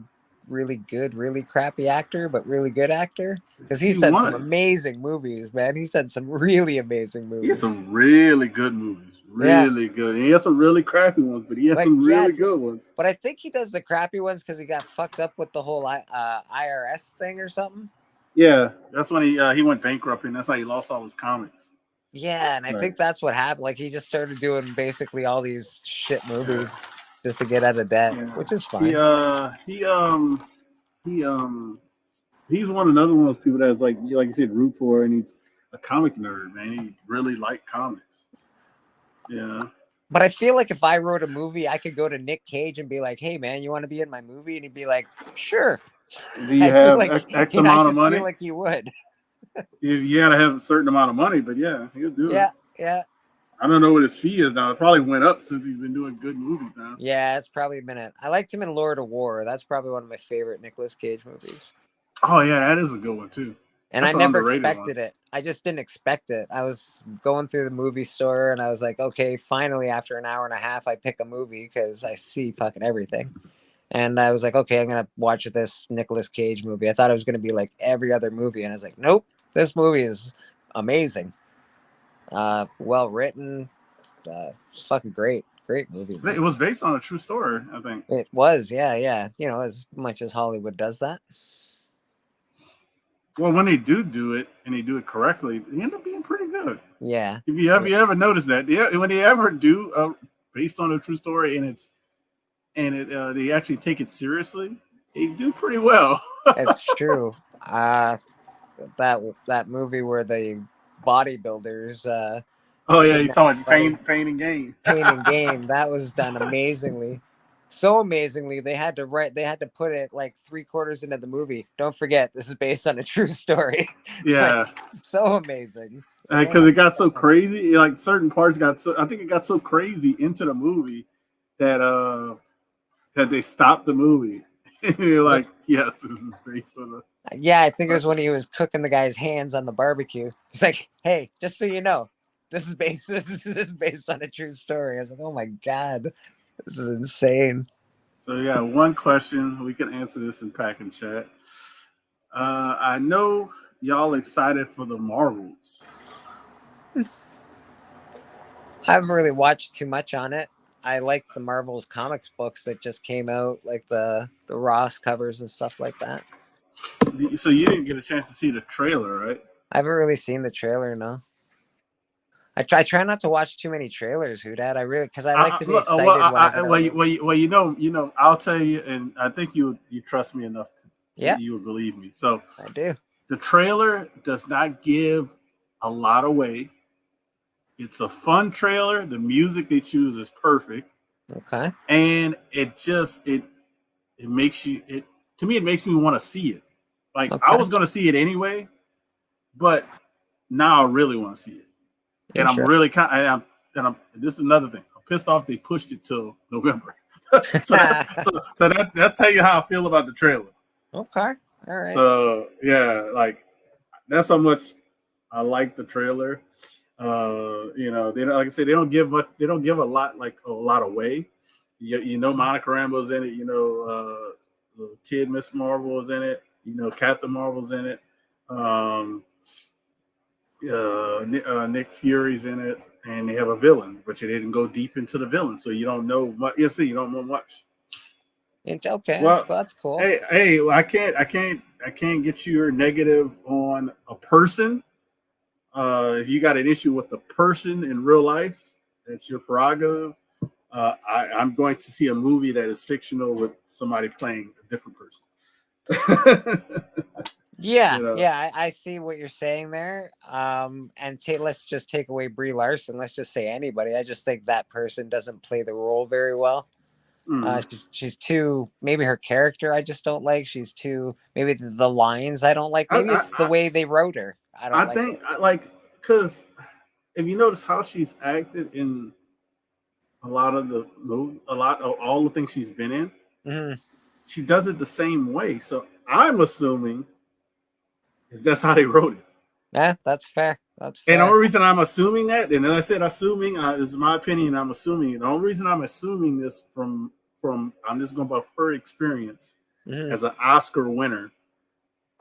really good, really crappy actor, but really good actor. Because he's done some amazing movies, man. He's done some really amazing movies. He has some really good movies. Really good. He has some really crappy ones, but he has some really good ones. But I think he does the crappy ones because he got fucked up with the whole IRS thing or something. Yeah, that's when he went bankrupt, and that's how he lost all his comics. Yeah, and I think that's what happened. Like he just started doing basically all these shit movies just to get out of debt, which is fine. He's another one of those people that's like you said, root for, and he's a comic nerd, man. He really liked comics. Yeah. But I feel like if I wrote a movie, I could go to Nick Cage and be like, "Hey, man, you want to be in my movie?" And he'd be like, "Sure." Do you have like, X amount of money? I feel like you would. You got to have a certain amount of money, but yeah, he'll do it. Yeah. I don't know what his fee is now. It probably went up since he's been doing good movies now. Yeah, it's probably been it. I liked him in Lord of War. That's probably one of my favorite Nicolas Cage movies. Oh yeah, that is a good one too. And I never expected it. I just didn't expect it. I was going through the movie store and I was like, okay, finally, after an hour and a half, I pick a movie because I see fucking everything. And I was like, okay, I'm going to watch this Nicolas Cage movie. I thought it was going to be like every other movie. And I was like, nope, this movie is amazing. Well written. It's fucking great. Great movie. It Man. was based on a true story, I think. It was, yeah. You know, as much as Hollywood does that. Well, when they do it and they do it correctly, they end up being pretty good. Yeah. If you ever notice that, yeah, when they ever do based on a true story they actually take it seriously, they do pretty well. It's true. That movie where the bodybuilders Oh yeah, you talking Funny. pain and gain. pain and game, that was done amazingly. So amazingly, they had to put it like 3/4 into the movie. Don't forget, this is based on a true story. Yeah, So amazing. because it got so crazy. Like certain parts I think it got so crazy into the movie that that they stopped the movie. You're like, yes, this is based on a. Yeah, I think it was when he was cooking the guy's hands on the barbecue. It's like, hey, just so you know, this is based on a true story. I was like, oh my god, this is insane. So yeah, one question. We can answer this in Pack and Chat. I know y'all excited for the Marvels. I haven't really watched too much on it. I like the Marvel's comics books that just came out, like the Ross covers and stuff like that. So you didn't get a chance to see the trailer, right? I haven't really seen the trailer, no. I try not to watch too many trailers, Dad. I really, because I like to be excited. Well, you know, I'll tell you, and I think you trust me enough to you would believe me. So I do. The trailer does not give a lot away. It's a fun trailer. The music they choose is perfect. Okay. And it makes you to me it makes me want to see it. Like I was gonna see it anyway, but now I really want to see it. And I'm really this is another thing. I'm pissed off they pushed it till November. so that's tell you how I feel about the trailer. Okay. All right. So yeah, like that's how much I like the trailer. You know, they like I said, they don't give a lot away. You know, Monica Rambeau's in it. You know, the kid Miss Marvel is in it. You know, Captain Marvel's in it. Nick Fury's in it, and they have a villain, but you didn't go deep into the villain, so you don't know much. You don't know much. Okay, well, that's cool. Hey, I can't get your negative on a person. If you got an issue with the person in real life, that's your prerogative. I'm going to see a movie that is fictional with somebody playing a different person. Yeah, you know? Yeah, I see what you're saying there. And let's just take away Brie Larson. Let's just say anybody. I just think that person doesn't play the role very well. She's too, maybe her character I just don't like. She's too, maybe the lines I don't like. Maybe it's the way they wrote her. I think because if you notice how she's acted in a lot of the movie, all the things she's been in, she does it the same way. So I'm assuming that's how they wrote it. Yeah, that's fair. That's fair. And the only reason I'm assuming that, and then I said assuming, this is my opinion. I'm assuming. The only reason I'm assuming this from I'm just going by her experience as an Oscar winner.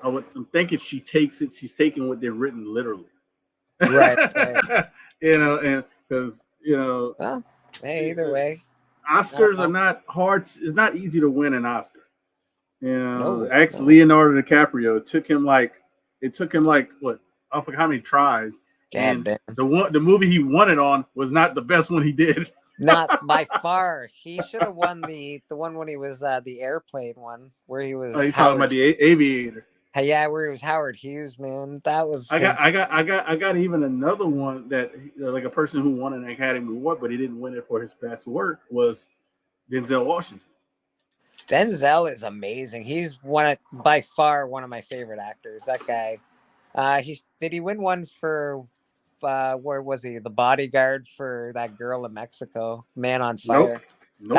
I'm thinking she takes it. She's taking what they've written literally. Right. You know, and because well, hey, either way, Oscars are not hard. It's not easy to win an Oscar. Leonardo DiCaprio. It took him like what? I forget how many tries. And the movie he won it on was not the best one he did. Not by far. He should have won the one when he was the airplane one where he was. Oh, you talking about the Aviator? Yeah, where he was Howard Hughes, man. That was. I got even another one that like a person who won an Academy Award, but he didn't win it for his best work was Denzel Washington. Denzel is amazing. He's by far one of my favorite actors. That guy. Did he win one for? Where was he? The Bodyguard for that girl in Mexico, Man on Fire. Nope.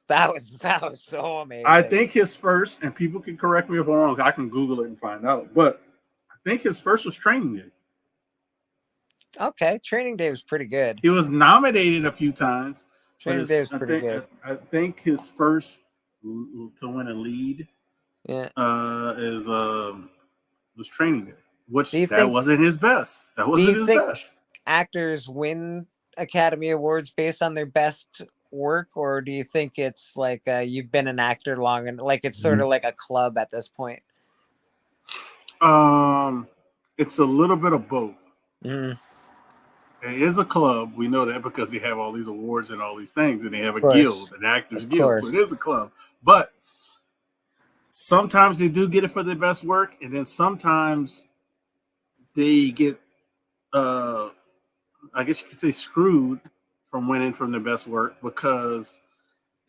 That was so amazing. I think his first, and people can correct me if I'm wrong. I can Google it and find out, but I think his first was Training Day. Okay, Training Day was pretty good. He was nominated a few times. Training Day was pretty good. I think his first to win a lead, was Training Day. Which wasn't his best. That wasn't his best. Actors win Academy Awards based on their best work, or do you think it's like you've been an actor long and like it's sort of like a club at this point? It's a little bit of both. Mm, It is a club. We know that because they have all these awards and all these things, and they have a of course, guild, an actors of guild. So it course. is a club. But sometimes they do get it for their best work, and then sometimes they get, I guess you could say, screwed from winning from their best work because,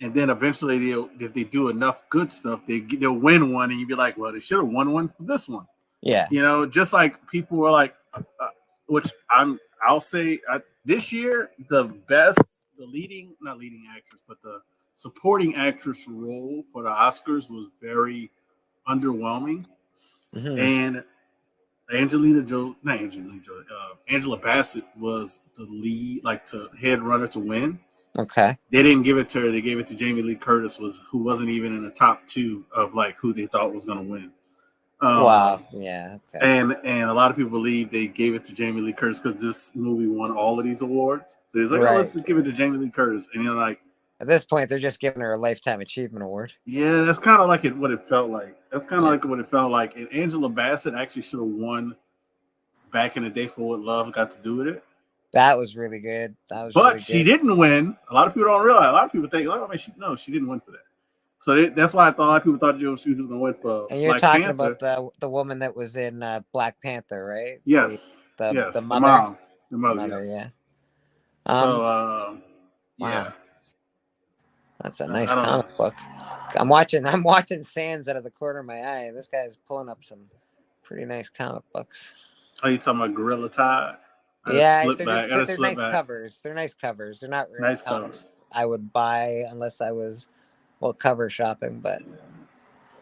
and then eventually if they do enough good stuff, they'll win one, and you'd be like, well, they should have won one for this one. Yeah. You know, just like people were like, which I'll say this year, the best, not leading actress, but the supporting actress role for the Oscars was very underwhelming. Mm-hmm. And Angela Bassett was the lead, like to head runner to win. Okay. They didn't give it to her. They gave it to Jamie Lee Curtis, who wasn't even in the top 2 of like who they thought was going to win. Wow. Yeah. Okay. And a lot of people believe they gave it to Jamie Lee Curtis because this movie won all of these awards. So it's like, Right. oh, let's just give it to Jamie Lee Curtis. And you're like, at this point, they're just giving her a Lifetime Achievement Award. yeah, that's kind of like what it felt like. That's kind of like what it felt like. And Angela Bassett actually should have won back in the day for What Love Got to Do with It. That was really good. But really she didn't win. A lot of people don't realize. A lot of people think, oh, man, she didn't win for that. So that's why a lot of people thought she was going to win for. And you're Black talking Panther. about the woman that was in Black Panther, right? Yes. The mother. Mom. The mother. Yes. Yeah. So yeah. Wow. That's a nice comic book. I'm watching Sands out of the corner of my eye. This guy's pulling up some pretty nice comic books. Are you talking about Gorilla Tide? Yeah, they're nice covers. They're nice covers. They're not really nice comics covers I would buy unless I was cover shopping, but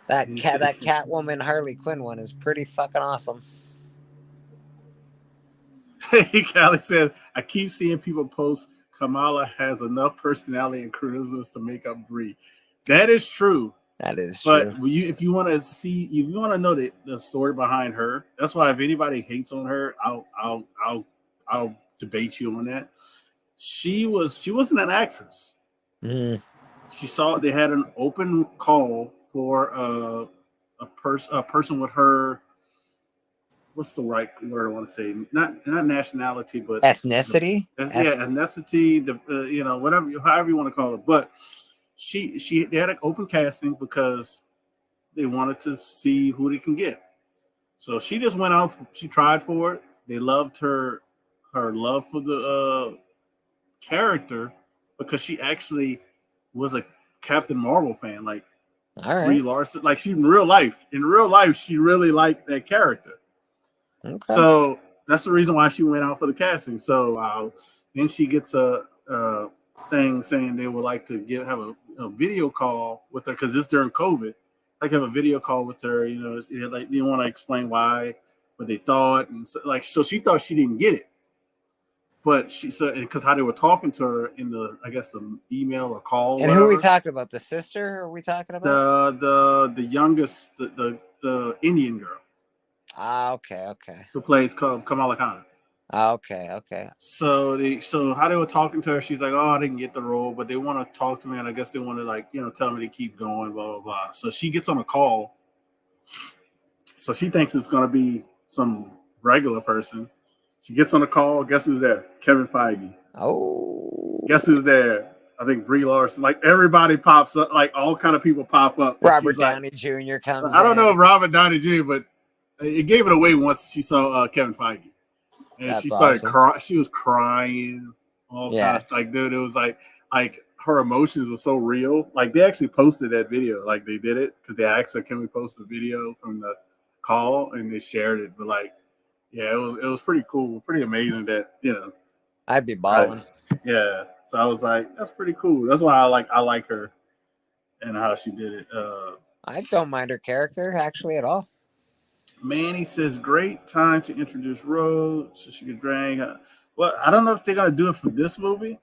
that Catwoman Harley Quinn one is pretty fucking awesome. Hey, Callie said, I keep seeing people post Kamala has enough personality and charisma to make up Brie. That is true. That is true. But if you want to know the story behind her, that's why if anybody hates on her, I'll debate you on that. She wasn't an actress. Mm. She saw they had an open call for a person with her. What's the right word I want to say? Not nationality, but ethnicity. Ethnicity. Whatever, however you want to call it. But they had an open casting because they wanted to see who they can get. So she just went out. She tried for it. They loved her love for the character because she actually was a Captain Marvel fan. Like, all right. Brie Larson. Like, she in real life, she really liked that character. Okay. So that's the reason why she went out for the casting. So then she gets a thing saying they would like to have a video call with her because it's during COVID. Like, have a video call with her. Like, they want to explain why, what they thought, and so she thought she didn't get it. But she said, because how they were talking to her in the email or call. And who are we talking about? The sister? Are we talking about the youngest, the Indian girl? Okay. Who plays Kamala Khan? Okay. So how they were talking to her, she's like, "Oh, I didn't get the role, but they want to talk to me, and I guess they want to tell me to keep going, blah blah blah." So she gets on a call. So she thinks it's gonna be some regular person. She gets on the call. Guess who's there? Kevin Feige. Oh. Guess who's there? I think Brie Larson. Like, everybody pops up. Like, all kind of people pop up. Robert Downey Jr. comes. I don't know if Robert Downey Jr., but it gave it away once she saw Kevin Feige, and that's she started crying. She was crying. All kinds. Like, dude, it was like her emotions were so real. Like, they actually posted that video. Like, they did it because they asked her, "Can we post a video from the call?" And they shared it. But yeah, it was pretty cool, pretty amazing that I'd be balling. Yeah, so I was like, that's pretty cool. That's why I like her and how she did it. I don't mind her character actually at all. Manny says, great time to introduce Rose so she could drag her. Well, I don't know if they're gonna do it for this movie,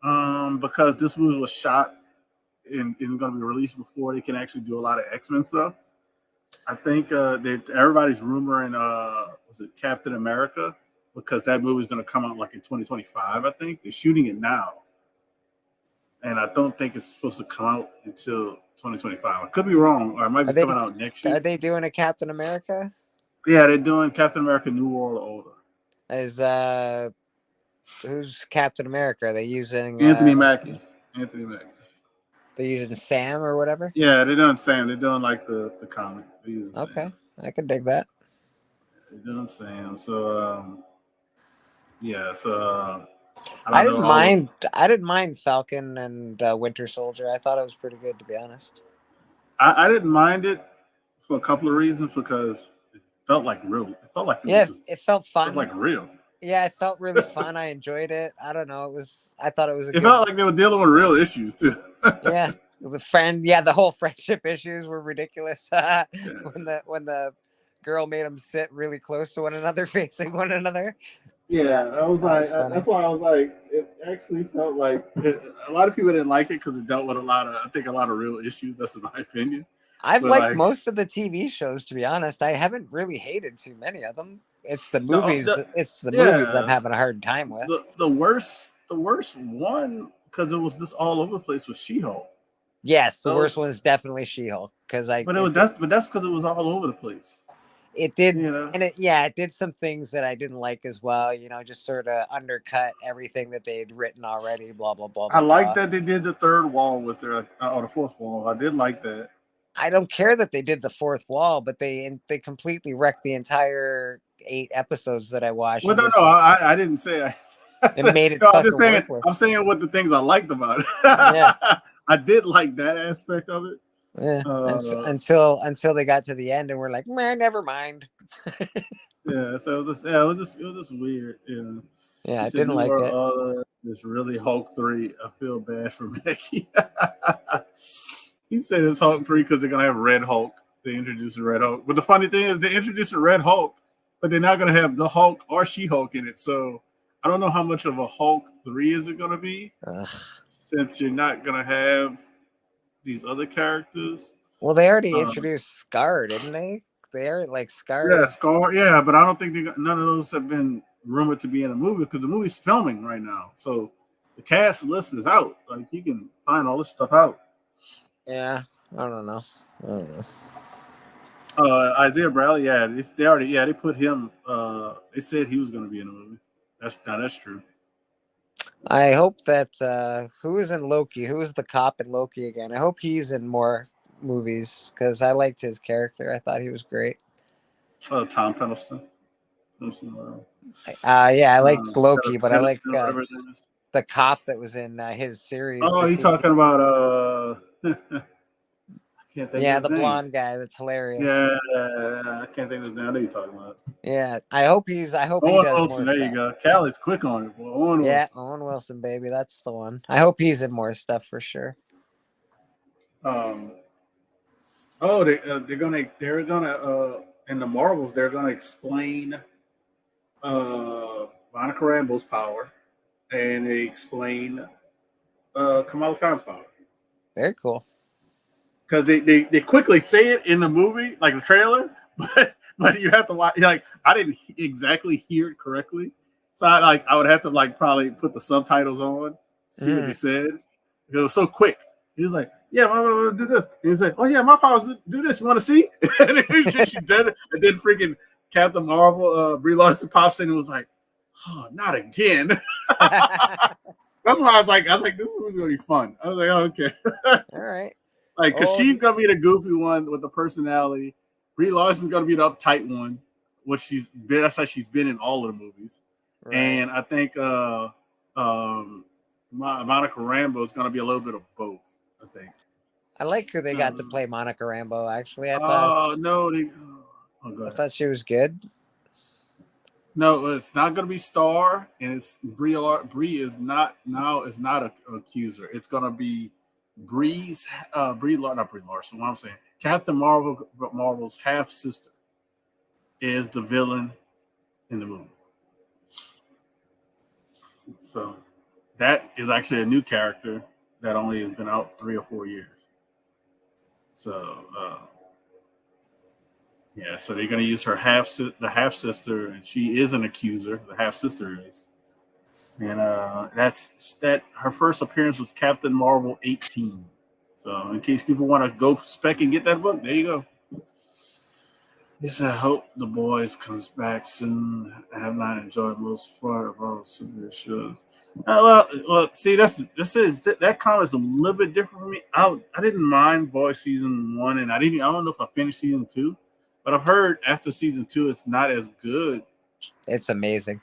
because this movie was shot and is gonna be released before they can actually do a lot of X-Men stuff. I think that everybody's rumoring was it Captain America, because that movie is going to come out like in 2025. I think they're shooting it now, and I don't think it's supposed to come out until 2025. I could be wrong, or it might Are be they coming out next are year. they doing a Captain America? Yeah, they're doing Captain America: New World Order. Is who's Captain America? Are they using Anthony Mackie. Anthony Mackie. they're using Sam or whatever? Yeah, they're doing Sam. They're doing like the comic. They're using Sam. Okay, I could dig that. They're doing Sam. So yeah. So I don't didn't know. mind. I didn't mind Falcon and Winter Soldier. I thought it was pretty good, to be honest. I didn't mind it for a couple of reasons because it felt like real. It felt like Yeah, it felt felt fun. like real. Yeah, it felt really fun. I enjoyed it. I don't know. I thought it was a It good. felt like they were dealing with real issues too. Yeah, the whole friendship issues were ridiculous. When the girl made them sit really close to one another, facing one another. Yeah, I was like, funny. that's why I was like, it actually felt like a lot of people didn't like it because it dealt with I think a lot of real issues. That's in my opinion. I've But, liked like- most of the TV shows, to be honest. I haven't really hated too many of them. It's the No, movies. the- It's the yeah. movies I'm having a hard time with. The worst one because it was just all over the place was She-Hulk. Yes, the those- worst one is definitely She-Hulk because But that's because it was all over the place. it did, You know? and it did some things that I didn't like as well. You know, just sort of undercut everything that they had written already. Blah blah blah. I blah, like blah. that they did the third wall with her, or the fourth wall. I did like that. I don't care that they did the fourth wall, but they completely wrecked the entire 8 episodes that I watched. Well, and no, I didn't say. It made it No, I'm fucking just saying. worthless. I'm saying what the things I liked about it. Yeah. I did like that aspect of it. Yeah, until they got to the end and we're like, man, never mind. Yeah, so it was just weird. You know. Yeah, I He said didn't New like World it. Order is really Hulk 3. I feel bad for Becky. He said it's Hulk 3 because they're gonna have Red Hulk. They introduced Red Hulk. But the funny thing is they introduced a Red Hulk, but they're not gonna have the Hulk or She-Hulk in it. So I don't know how much of a Hulk 3 is it gonna be, Ugh. since you're not gonna have these other characters. Well, they already introduced Scar, didn't they? They're like Scar. Yeah, Scar. Yeah, but I don't think none of those have been rumored to be in a movie because the movie's filming right now. So the cast list is out. Like you can find all this stuff out. Yeah, I don't know. Isaiah Bradley, they put him. They said he was going to be in the movie. That's true. I hope that who is in Loki? Who is the cop in Loki again? I hope he's in more movies because I liked his character. I thought he was great. Tom Peddleston. I like Loki, but I like whatever his name is. the cop that was in his series. Oh, the you're TV. talking about I can't think. Yeah, of the his name. blonde guy. That's hilarious. Yeah, I can't think of his name. I know you're talking about. Yeah, I hope he does Owen more Wilson. There you stuff. go. Callie's quick on it. Boy. Owen Yeah, Wilson. Owen Wilson, baby, that's the one. I hope he's in more stuff for sure. They're gonna in the Marvels they're gonna explain Monica Rambeau's power, and they explain Kamala Khan's power. Very cool. Because they quickly say it in the movie, like the trailer, but you have to watch. Like I didn't exactly hear it correctly, so I would have to probably put the subtitles on, see what they said. It was so quick. He was like, "Yeah, my power do this." And he's like, "Oh yeah, my powers do this. You want to see?" And then she did it, and then freaking Captain Marvel, Brie Larson pops in and was like, "Oh, not again." That's why I was like, "This movie's gonna be fun." I was like, "Oh, okay." All right. Because she's gonna be the goofy one with the personality. Brie Larson's gonna be the uptight one, which she's been. That's how she's been in all of the movies. Right. And I think Monica Rambeau is gonna be a little bit of both. I think. I like who they got to play Monica Rambeau. Actually, I thought. I thought she was good. No, it's not gonna be Star, and it's Brie is not an accuser. It's gonna be not Brie Larson. What I'm saying, Captain Marvel's half sister is the villain in the movie. So that is actually a new character that only has been out 3 or 4 years. So so they're gonna use her the half sister, and she is an accuser. The half sister is, and that her first appearance was Captain Marvel 18. So in case people want to go spec and get that book, there you go. Yes, I hope The Boys comes back soon. I have not enjoyed most part of all the superhero shows. See, that comic's a little bit different for me. I didn't mind Boys season 1, and I don't know if I finished season 2, but I've heard after season 2 it's not as good. It's amazing.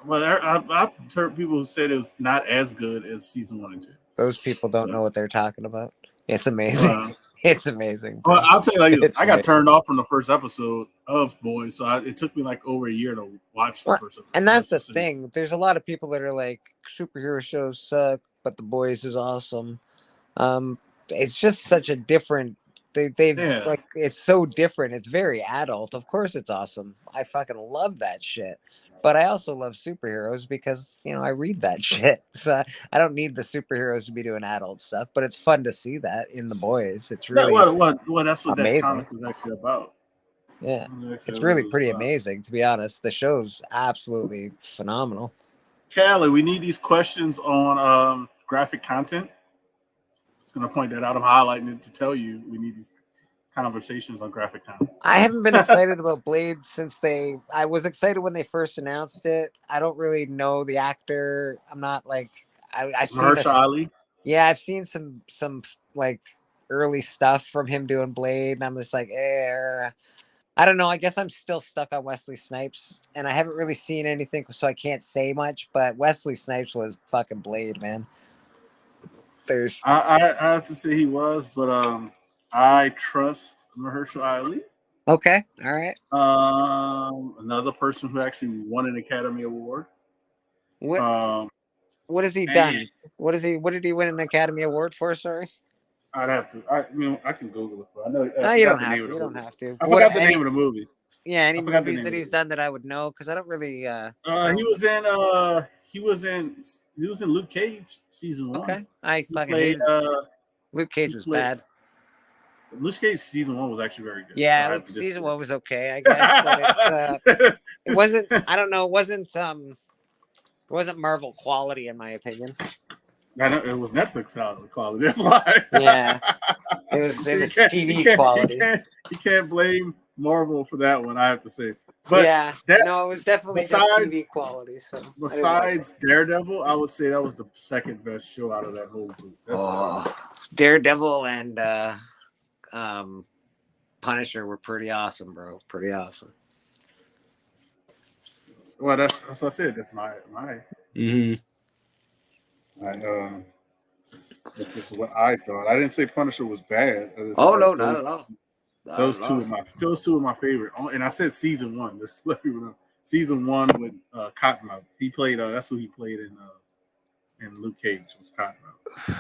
Well, I've heard people who said it was not as good as season 1 and 2. Those people don't know what they're talking about. It's amazing. It's amazing. Well, I'll tell you like this. I got amazing. turned off from the first episode of Boys, so it took me like over a year to watch the first episode. And that's the thing. There's a lot of people that are like, superhero shows suck, but The Boys is awesome. It's just such a different. Like, it's so different. It's very adult. Of course, it's awesome. I fucking love that shit. But I also love superheroes because, I read that shit. So I don't need the superheroes to be doing adult stuff, but it's fun to see that in The Boys. It's really that's what amazing. That comic is actually about. Yeah, it's really pretty amazing, to be honest. The show's absolutely phenomenal. Callie, we need these questions on graphic content. I was going to point that out. I'm highlighting it to tell you we need these conversations on graphic content. I haven't been excited about Blade since I was excited when they first announced it. I don't really know the actor. I'm not like I've seen Mahershala Ali. Yeah, I've seen some like early stuff from him doing Blade, and I'm just like, I don't know. I guess I'm still stuck on Wesley Snipes, and I haven't really seen anything, so I can't say much. But Wesley Snipes was fucking Blade, man. I have to say he was, but I trust Mahershala Ali. Okay, all right. Another person who actually won an Academy Award. What has he done? What did he win an Academy Award for? Sorry. I'd have to. I can Google it. I know. No, you don't have to. You don't have to. I forgot the name of the movie. Yeah, any movies that he's done that I would know, because I don't really. He was in Luke Cage season 1. Okay, I fucking hated Luke Cage was bad. Luke Cage season 1 was actually very good. Yeah, so season 1 was okay, I guess. But it wasn't. I don't know. It wasn't Marvel quality in my opinion. It was Netflix quality. That's why. Yeah, it was TV quality. You can't blame Marvel for that one. I have to say. But yeah, it was definitely TV quality. So besides Daredevil, I would say that was the second best show out of that whole group. Daredevil and Punisher were pretty awesome, bro. Pretty awesome. Well, that's what I said. That's my. Mm-hmm. That's just what I thought. I didn't say Punisher was bad. No, not at all. Those two are my favorite. And I said season 1. Just let people know. Season 1 with Cottonmouth. He played. That's who he played in Luke Cage. Was Cottonmouth.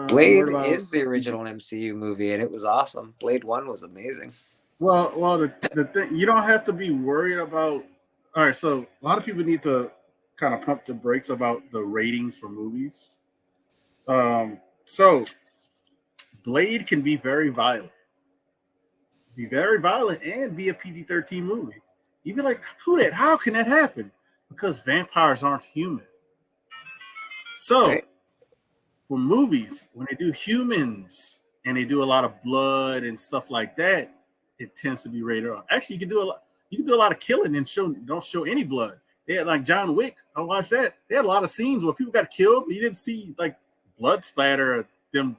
Blade is the original MCU movie, and it was awesome. Blade 1 was amazing. Well, the thing, you don't have to be worried about. All right, so a lot of people need to kind of pump the brakes about the ratings for movies. So Blade can be very violent. And be a PG-13 movie. You'd be like, how can that happen? Because vampires aren't human. So for movies, when they do humans and they do a lot of blood and stuff like that, it tends to be rated R. Actually, you can do a lot of killing and don't show any blood. They had like John Wick. I watched that. They had a lot of scenes where people got killed, but you didn't see like blood splatter or them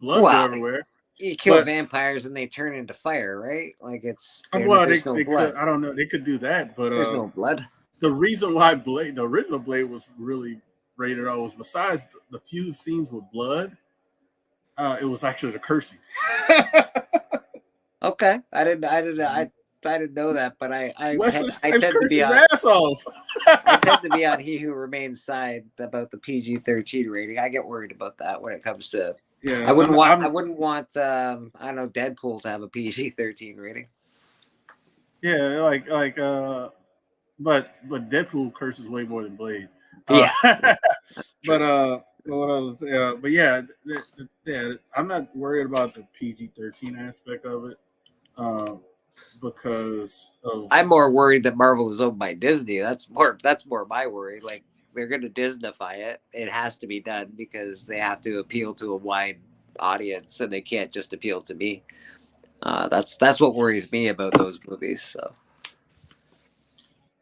blood everywhere. You kill vampires and they turn into fire, right? Like it's they could. I don't know. They could do that, but there's no blood. The reason why the original Blade was really rated R was besides the few scenes with blood, it was actually the cursing. Okay, I didn't know that, but I tend to be on ass off. I tend to be on He Who Remains side about the PG-13 rating. I get worried about that when it comes to. Yeah, I wouldn't want. I don't know, Deadpool to have a PG-13 rating. Yeah, but Deadpool curses way more than Blade. Yeah, but I'm not worried about the PG-13 aspect of it. because of I'm more worried that Marvel is owned by Disney. That's more my worry. Like they're going to Disneyfy it. It has to be done because they have to appeal to a wide audience, and they can't just appeal to me. That's what worries me about those movies. So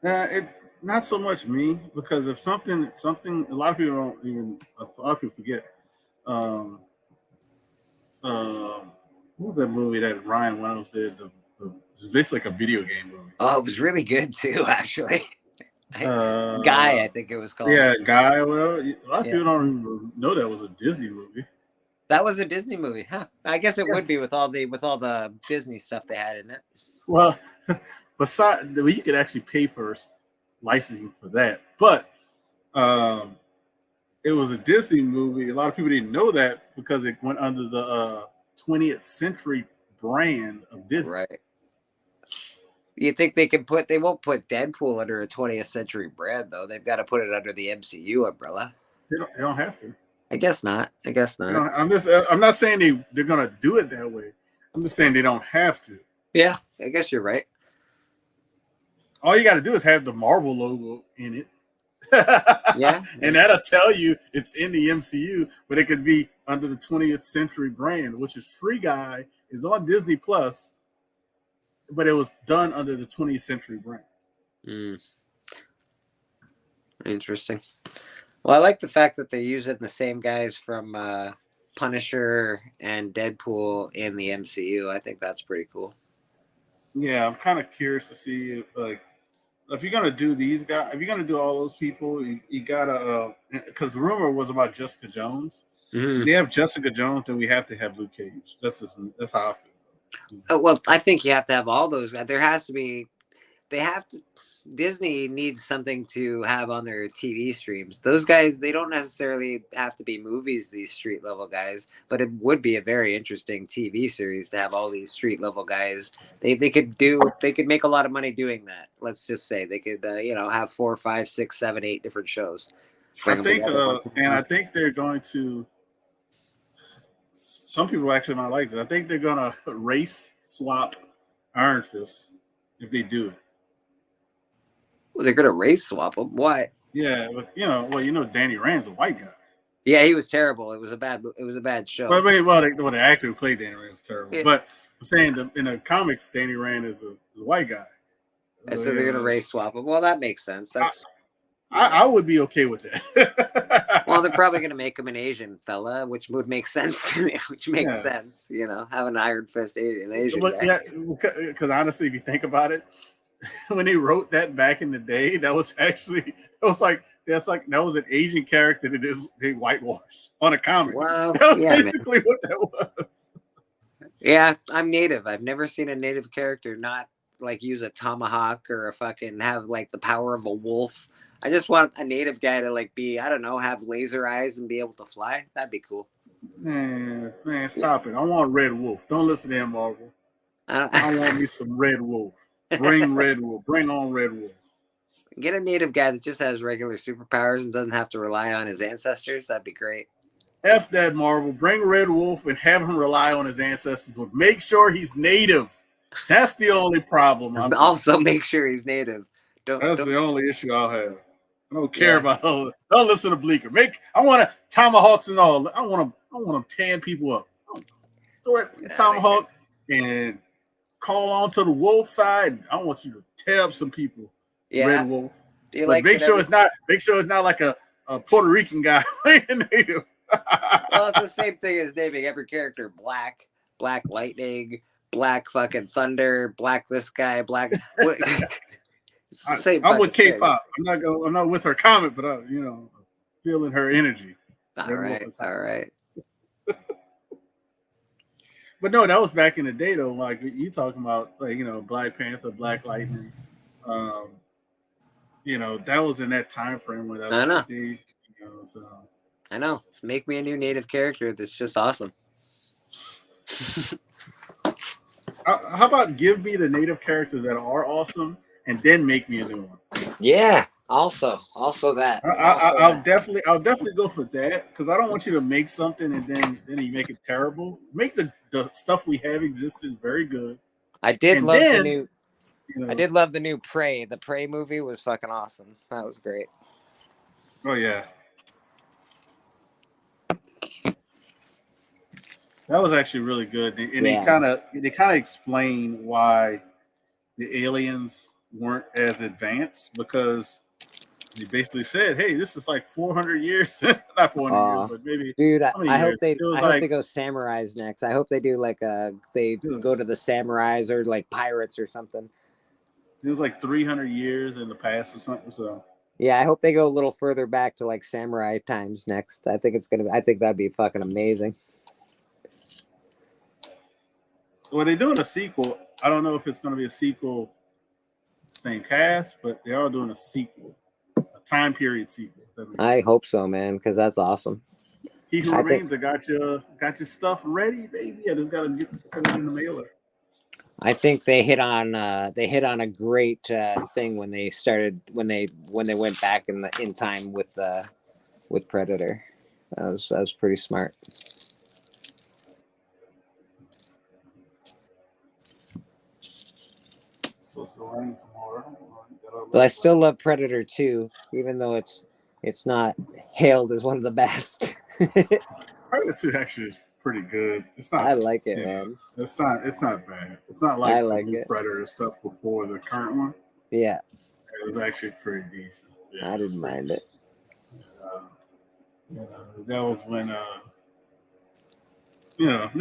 it not so much me because if something a lot of people don't even a lot of people forget. Um, what was that movie that Ryan Reynolds did? It was basically like a video game movie. oh, it was really good too, actually. Uh, Guy, I think it was called. Yeah, Guy. Well, a lot of Yeah. people don't even know that was a Disney movie. That was a Disney movie, huh? I guess it Yes. would be with all the Disney stuff they had in it. Well, besides, you could actually pay for licensing for that, but it was a Disney movie. A lot of people didn't know that because it went under the 20th Century brand of Disney. Right. You think they can put? They won't put Deadpool under a 20th Century brand, though. They've got to put it under the MCU umbrella. They don't have to. I guess not. I guess not. I'm not saying they're gonna do it that way. I'm just saying they don't have to. Yeah, I guess you're right. All you got to do is have the Marvel logo in it. Yeah. And that'll tell you it's in the MCU, but it could be under the 20th Century brand, which is Free Guy, is on Disney Plus, but it was done under the 20th Century brand. Interesting. Well, I like the fact that they're using the same guys from Punisher and Deadpool in the MCU. I think that's pretty cool. Yeah, I'm kind of curious to see if you're gonna do these guys, if you're gonna do all those people, you gotta because the rumor was about Jessica Jones. Mm-hmm. They have Jessica Jones, then we have to have Luke Cage. That's how I feel. Well, I think you have to have all those. There has to be. They have to. Disney needs something to have on their TV streams. Those guys, they don't necessarily have to be movies, these street level guys, but it would be a very interesting TV series to have all these street level guys. They could make a lot of money doing that. Let's just say they could, have 4, 5, 6, 7, 8 different shows. I think they're going to. Some people actually might like this. I think they're gonna race swap Iron Fist if they do it. They're gonna race swap them. Why? Yeah, but Danny Rand's a white guy. Yeah, he was terrible. It was a bad show. The actor who played Danny Rand was terrible. Yeah. But I'm saying in the comics, Danny Rand is a white guy. So they're gonna race swap him. Well, that makes sense. I would be okay with that. Well, they're probably gonna make him an Asian fella, which would make sense to me. Which makes sense, have an Iron Fist Asian guy. Yeah, because honestly, if you think about it. When they wrote that back in the day, that was an Asian character that they whitewashed on a comic. Wow, that was basically what that was. Yeah, I'm native. I've never seen a native character not like use a tomahawk or have like the power of a wolf. I just want a native guy to be, I don't know, have laser eyes and be able to fly. That'd be cool. Man, stop it. I want Red Wolf. Don't listen to him, Marvel. I want me some Red Wolf. Bring Red Wolf. Bring on Red Wolf. Get a native guy that just has regular superpowers and doesn't have to rely on his ancestors. That'd be great. F that, Marvel. Bring Red Wolf and have him rely on his ancestors, but make sure he's native. That's the only problem. Also, make sure he's native. That's the only issue I'll have. I don't care about. Don't listen to Bleeker. I want tomahawks and all. I want them tan people up. Throw it tomahawk and call on to the wolf side. I want you to tear up some people. Yeah. Red Wolf. Make sure it's not like a Puerto Rican guy playing native. Well, it's the same thing as naming every character Black Lightning, Black fucking Thunder, Black this guy, Black. I'm with K-pop. I'm not with her comment, but feeling her energy. All right. But no, that was back in the day though. Like you talking about, Black Panther, Black Lightning. That was in that time frame where that was I know. 50s, I know. Make me a new native character that's just awesome. How about give me the native characters that are awesome and then make me a new one? Yeah. Also that. I'll definitely go for that because I don't want you to make something and then you make it terrible. Make the stuff we have existed very good, I did And love the then, new. you I know, did love the new Prey. The Prey movie was fucking awesome. That was great. oh yeah, that was actually really good. And Yeah. they kind of explain why the aliens weren't as advanced because they basically said, "Hey, this is like 400 years, not 400 years, Uh but maybe dude, how many years?" It was I hope they like go samurais next. I hope they do like they go to the samurais or like pirates or something. it was like 300 years in the past or something. So, Yeah, I hope they go a little further back to like samurai times next. I think that'd be fucking amazing. well, they're doing a sequel. I don't know if it's going to be a sequel, same cast, but they are doing a sequel, a time period sequel. That makes I sense. hope so, man, because that's awesome. He Who I think Remains. I got your stuff ready, baby. I just got to put it in the mailer. I think they hit on a great thing when they started when they went back in time with Predator. That was pretty smart. It's supposed to rain tomorrow. But I still love Predator 2, even though it's not hailed as one of the best. Predator 2 actually is pretty good. It's I not, like it, you know, man. it's not bad. It's not I like the like new it. Predator stuff before the current one. Yeah, It was actually pretty decent. Yeah, I it was didn't pretty mind decent. it. Uh, that was when that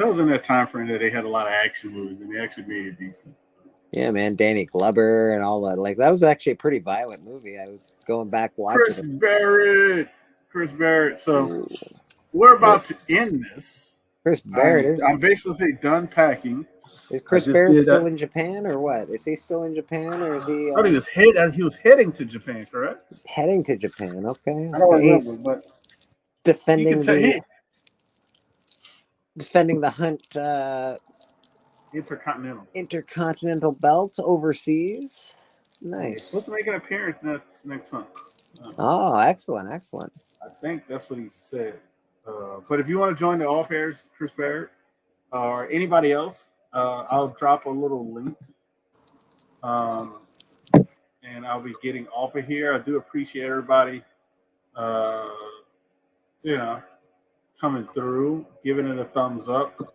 was in that time frame that they had a lot of action movies and they actually made it decent. Yeah, man, Danny Glover and all that. Like that was actually a pretty violent movie. I was going back watching Chris it. Barrett. Chris Barrett. So Ooh. we're about to end this. Chris Barrett is I'm basically done packing. is I Chris just Barrett did still that. in Japan or what? Is he still in Japan or is I he thought he was heading to Japan, correct? heading to Japan? Okay, I don't okay. remember, He's but you can defending tell the he Hunt Intercontinental. Intercontinental Belt overseas. Yeah, he's supposed Nice. to make an appearance next month. Oh, excellent, excellent. I think that's what he said. But if you want to join the off airs, Chris Barrett or anybody else, I'll drop a little link. And I'll be getting off of here. I do appreciate everybody, uh, you know, coming through, giving it a thumbs up.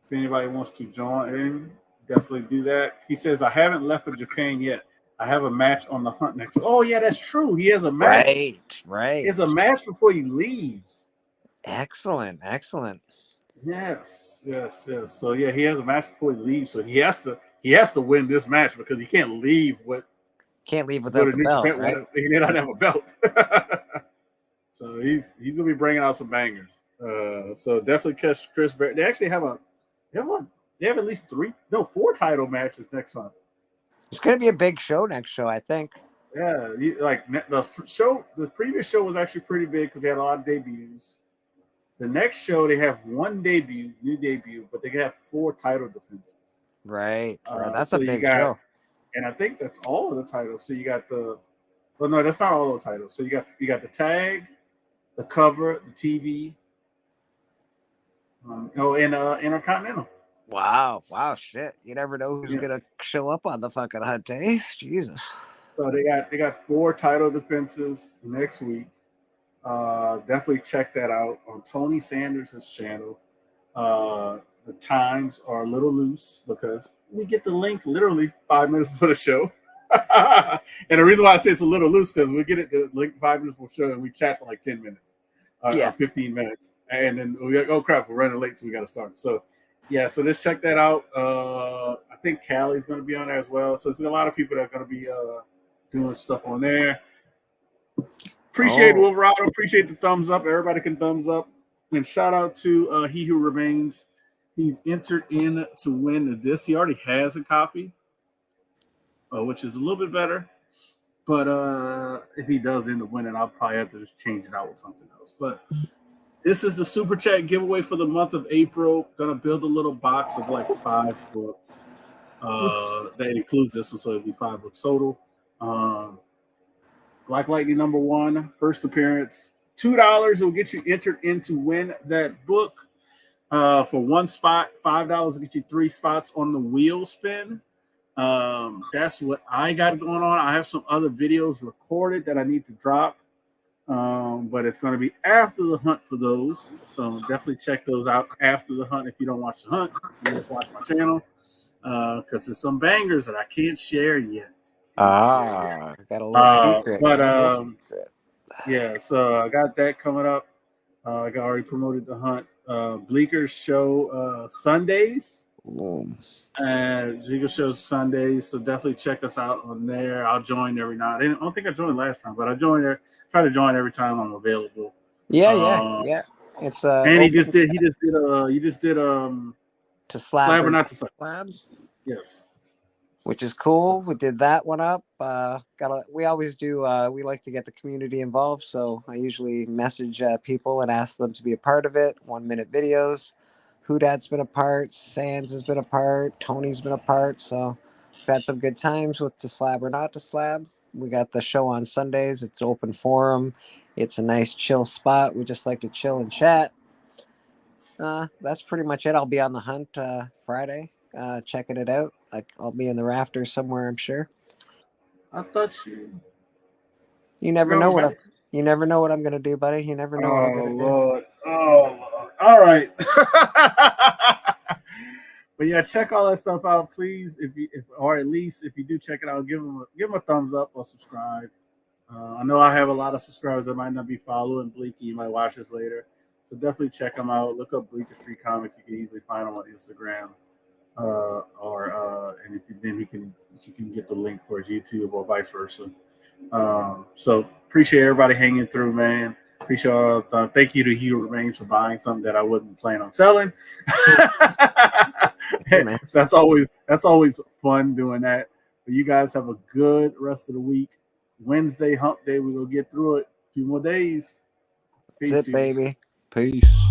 If anybody wants to join in, definitely do that. He says, I haven't left for Japan yet. I have a match on the hunt next week. Oh, yeah, that's true. He has a match. He Right. has a match before he leaves. Excellent, excellent. Yes. So yeah, he has a match before he leaves. So he has to win this match because he can't leave Can't leave to go without to the New belt, Japan right? when he did not have a belt. So he's gonna be bringing out some bangers. So definitely catch Chris Barrett. They actually they have at least 4 title matches next month. It's gonna be a big show next show, I think. Yeah, the previous show was actually pretty big because they had a lot of debuts. The next show they have one new debut, but they have 4 title defenses. Right. That's So a you big got, show. and I think that's all of the titles. So you got well, no, that's not all of the titles. So you got the tag, the cover, the TV, and Intercontinental. Wow, shit. You never know who's Yeah. gonna show up on the fucking hunt, eh? Jesus. So they got 4 title defenses next week. Definitely check that out on Tony Sanders' channel. The times are a little loose because we get the link literally 5 minutes before the show. And the reason why I say it's a little loose because we get the link 5 minutes before the show and we chat for like 10 minutes, or 15 minutes, and then we go, oh crap, we're running late, so we got to start. So yeah, so just check that out. I think Callie's going to be on there as well. So there's a lot of people that are going to be doing stuff on there. Appreciate Wolverado. Appreciate the thumbs up. Everybody can thumbs up. And shout out to He Who Remains. He's entered in to win this. He already has a copy, which is a little bit better. But if he does end up winning, I'll probably have to just change it out with something else. But this is the Super Chat giveaway for the month of April. Gonna build a little box of like 5 books. That includes this one, so it'll be 5 books total. Black Lightning #1, first appearance, $2 will get you entered in to win that book. For one spot, $5 to get you 3 spots on the wheel spin. That's what I got going on. I have some other videos recorded that I need to drop, but it's going to be after the hunt for those. So definitely check those out after the hunt. If you don't watch the hunt, you just watch my channel, because there's some bangers that I can't share yet. Got a little secret. But yeah, so I got that coming up. I got already promoted the hunt. Bleeker's show Sundays. Bleeker shows Sundays, so definitely check us out on there. I'll join every night. I don't think I joined last time, but I join there. Try to join every time I'm available. Yeah. It's and you just did to slab or not to slab. Slab, Yes. which is cool. We did that one up. We always do. We like to get the community involved, so I usually message people and ask them to be a part of it. 1 minute videos. Hoodat's been a part. Sands has been a part. Tony's been a part. So we've had some good times with to slab or not to slab. We got the show on Sundays. It's open forum. It's a nice chill spot. We just like to chill and chat. That's pretty much it. I'll be on the hunt Friday, checking it out. I'll be in the rafters somewhere, I'm sure. I thought You never know what I'm gonna do, buddy. You never know what I'm gonna Lord. Oh Lord. All right. But yeah, check all that stuff out, please. Or at least if you do check it out, give them a thumbs up or subscribe. I know I have a lot of subscribers that might not be following Bleaky. You might watch this later, so definitely check them out. Look up Bleaker Street Comics. You can easily find them on Instagram, and you can get the link for his YouTube or vice versa. So appreciate everybody hanging through, man. Appreciate all. Thank you to Hugh Remains for buying something that I wouldn't plan on selling. That's always fun doing that. But you guys have a good rest of the week. Wednesday, hump day. We're gonna get through it. A few more days. Peace, baby. Peace.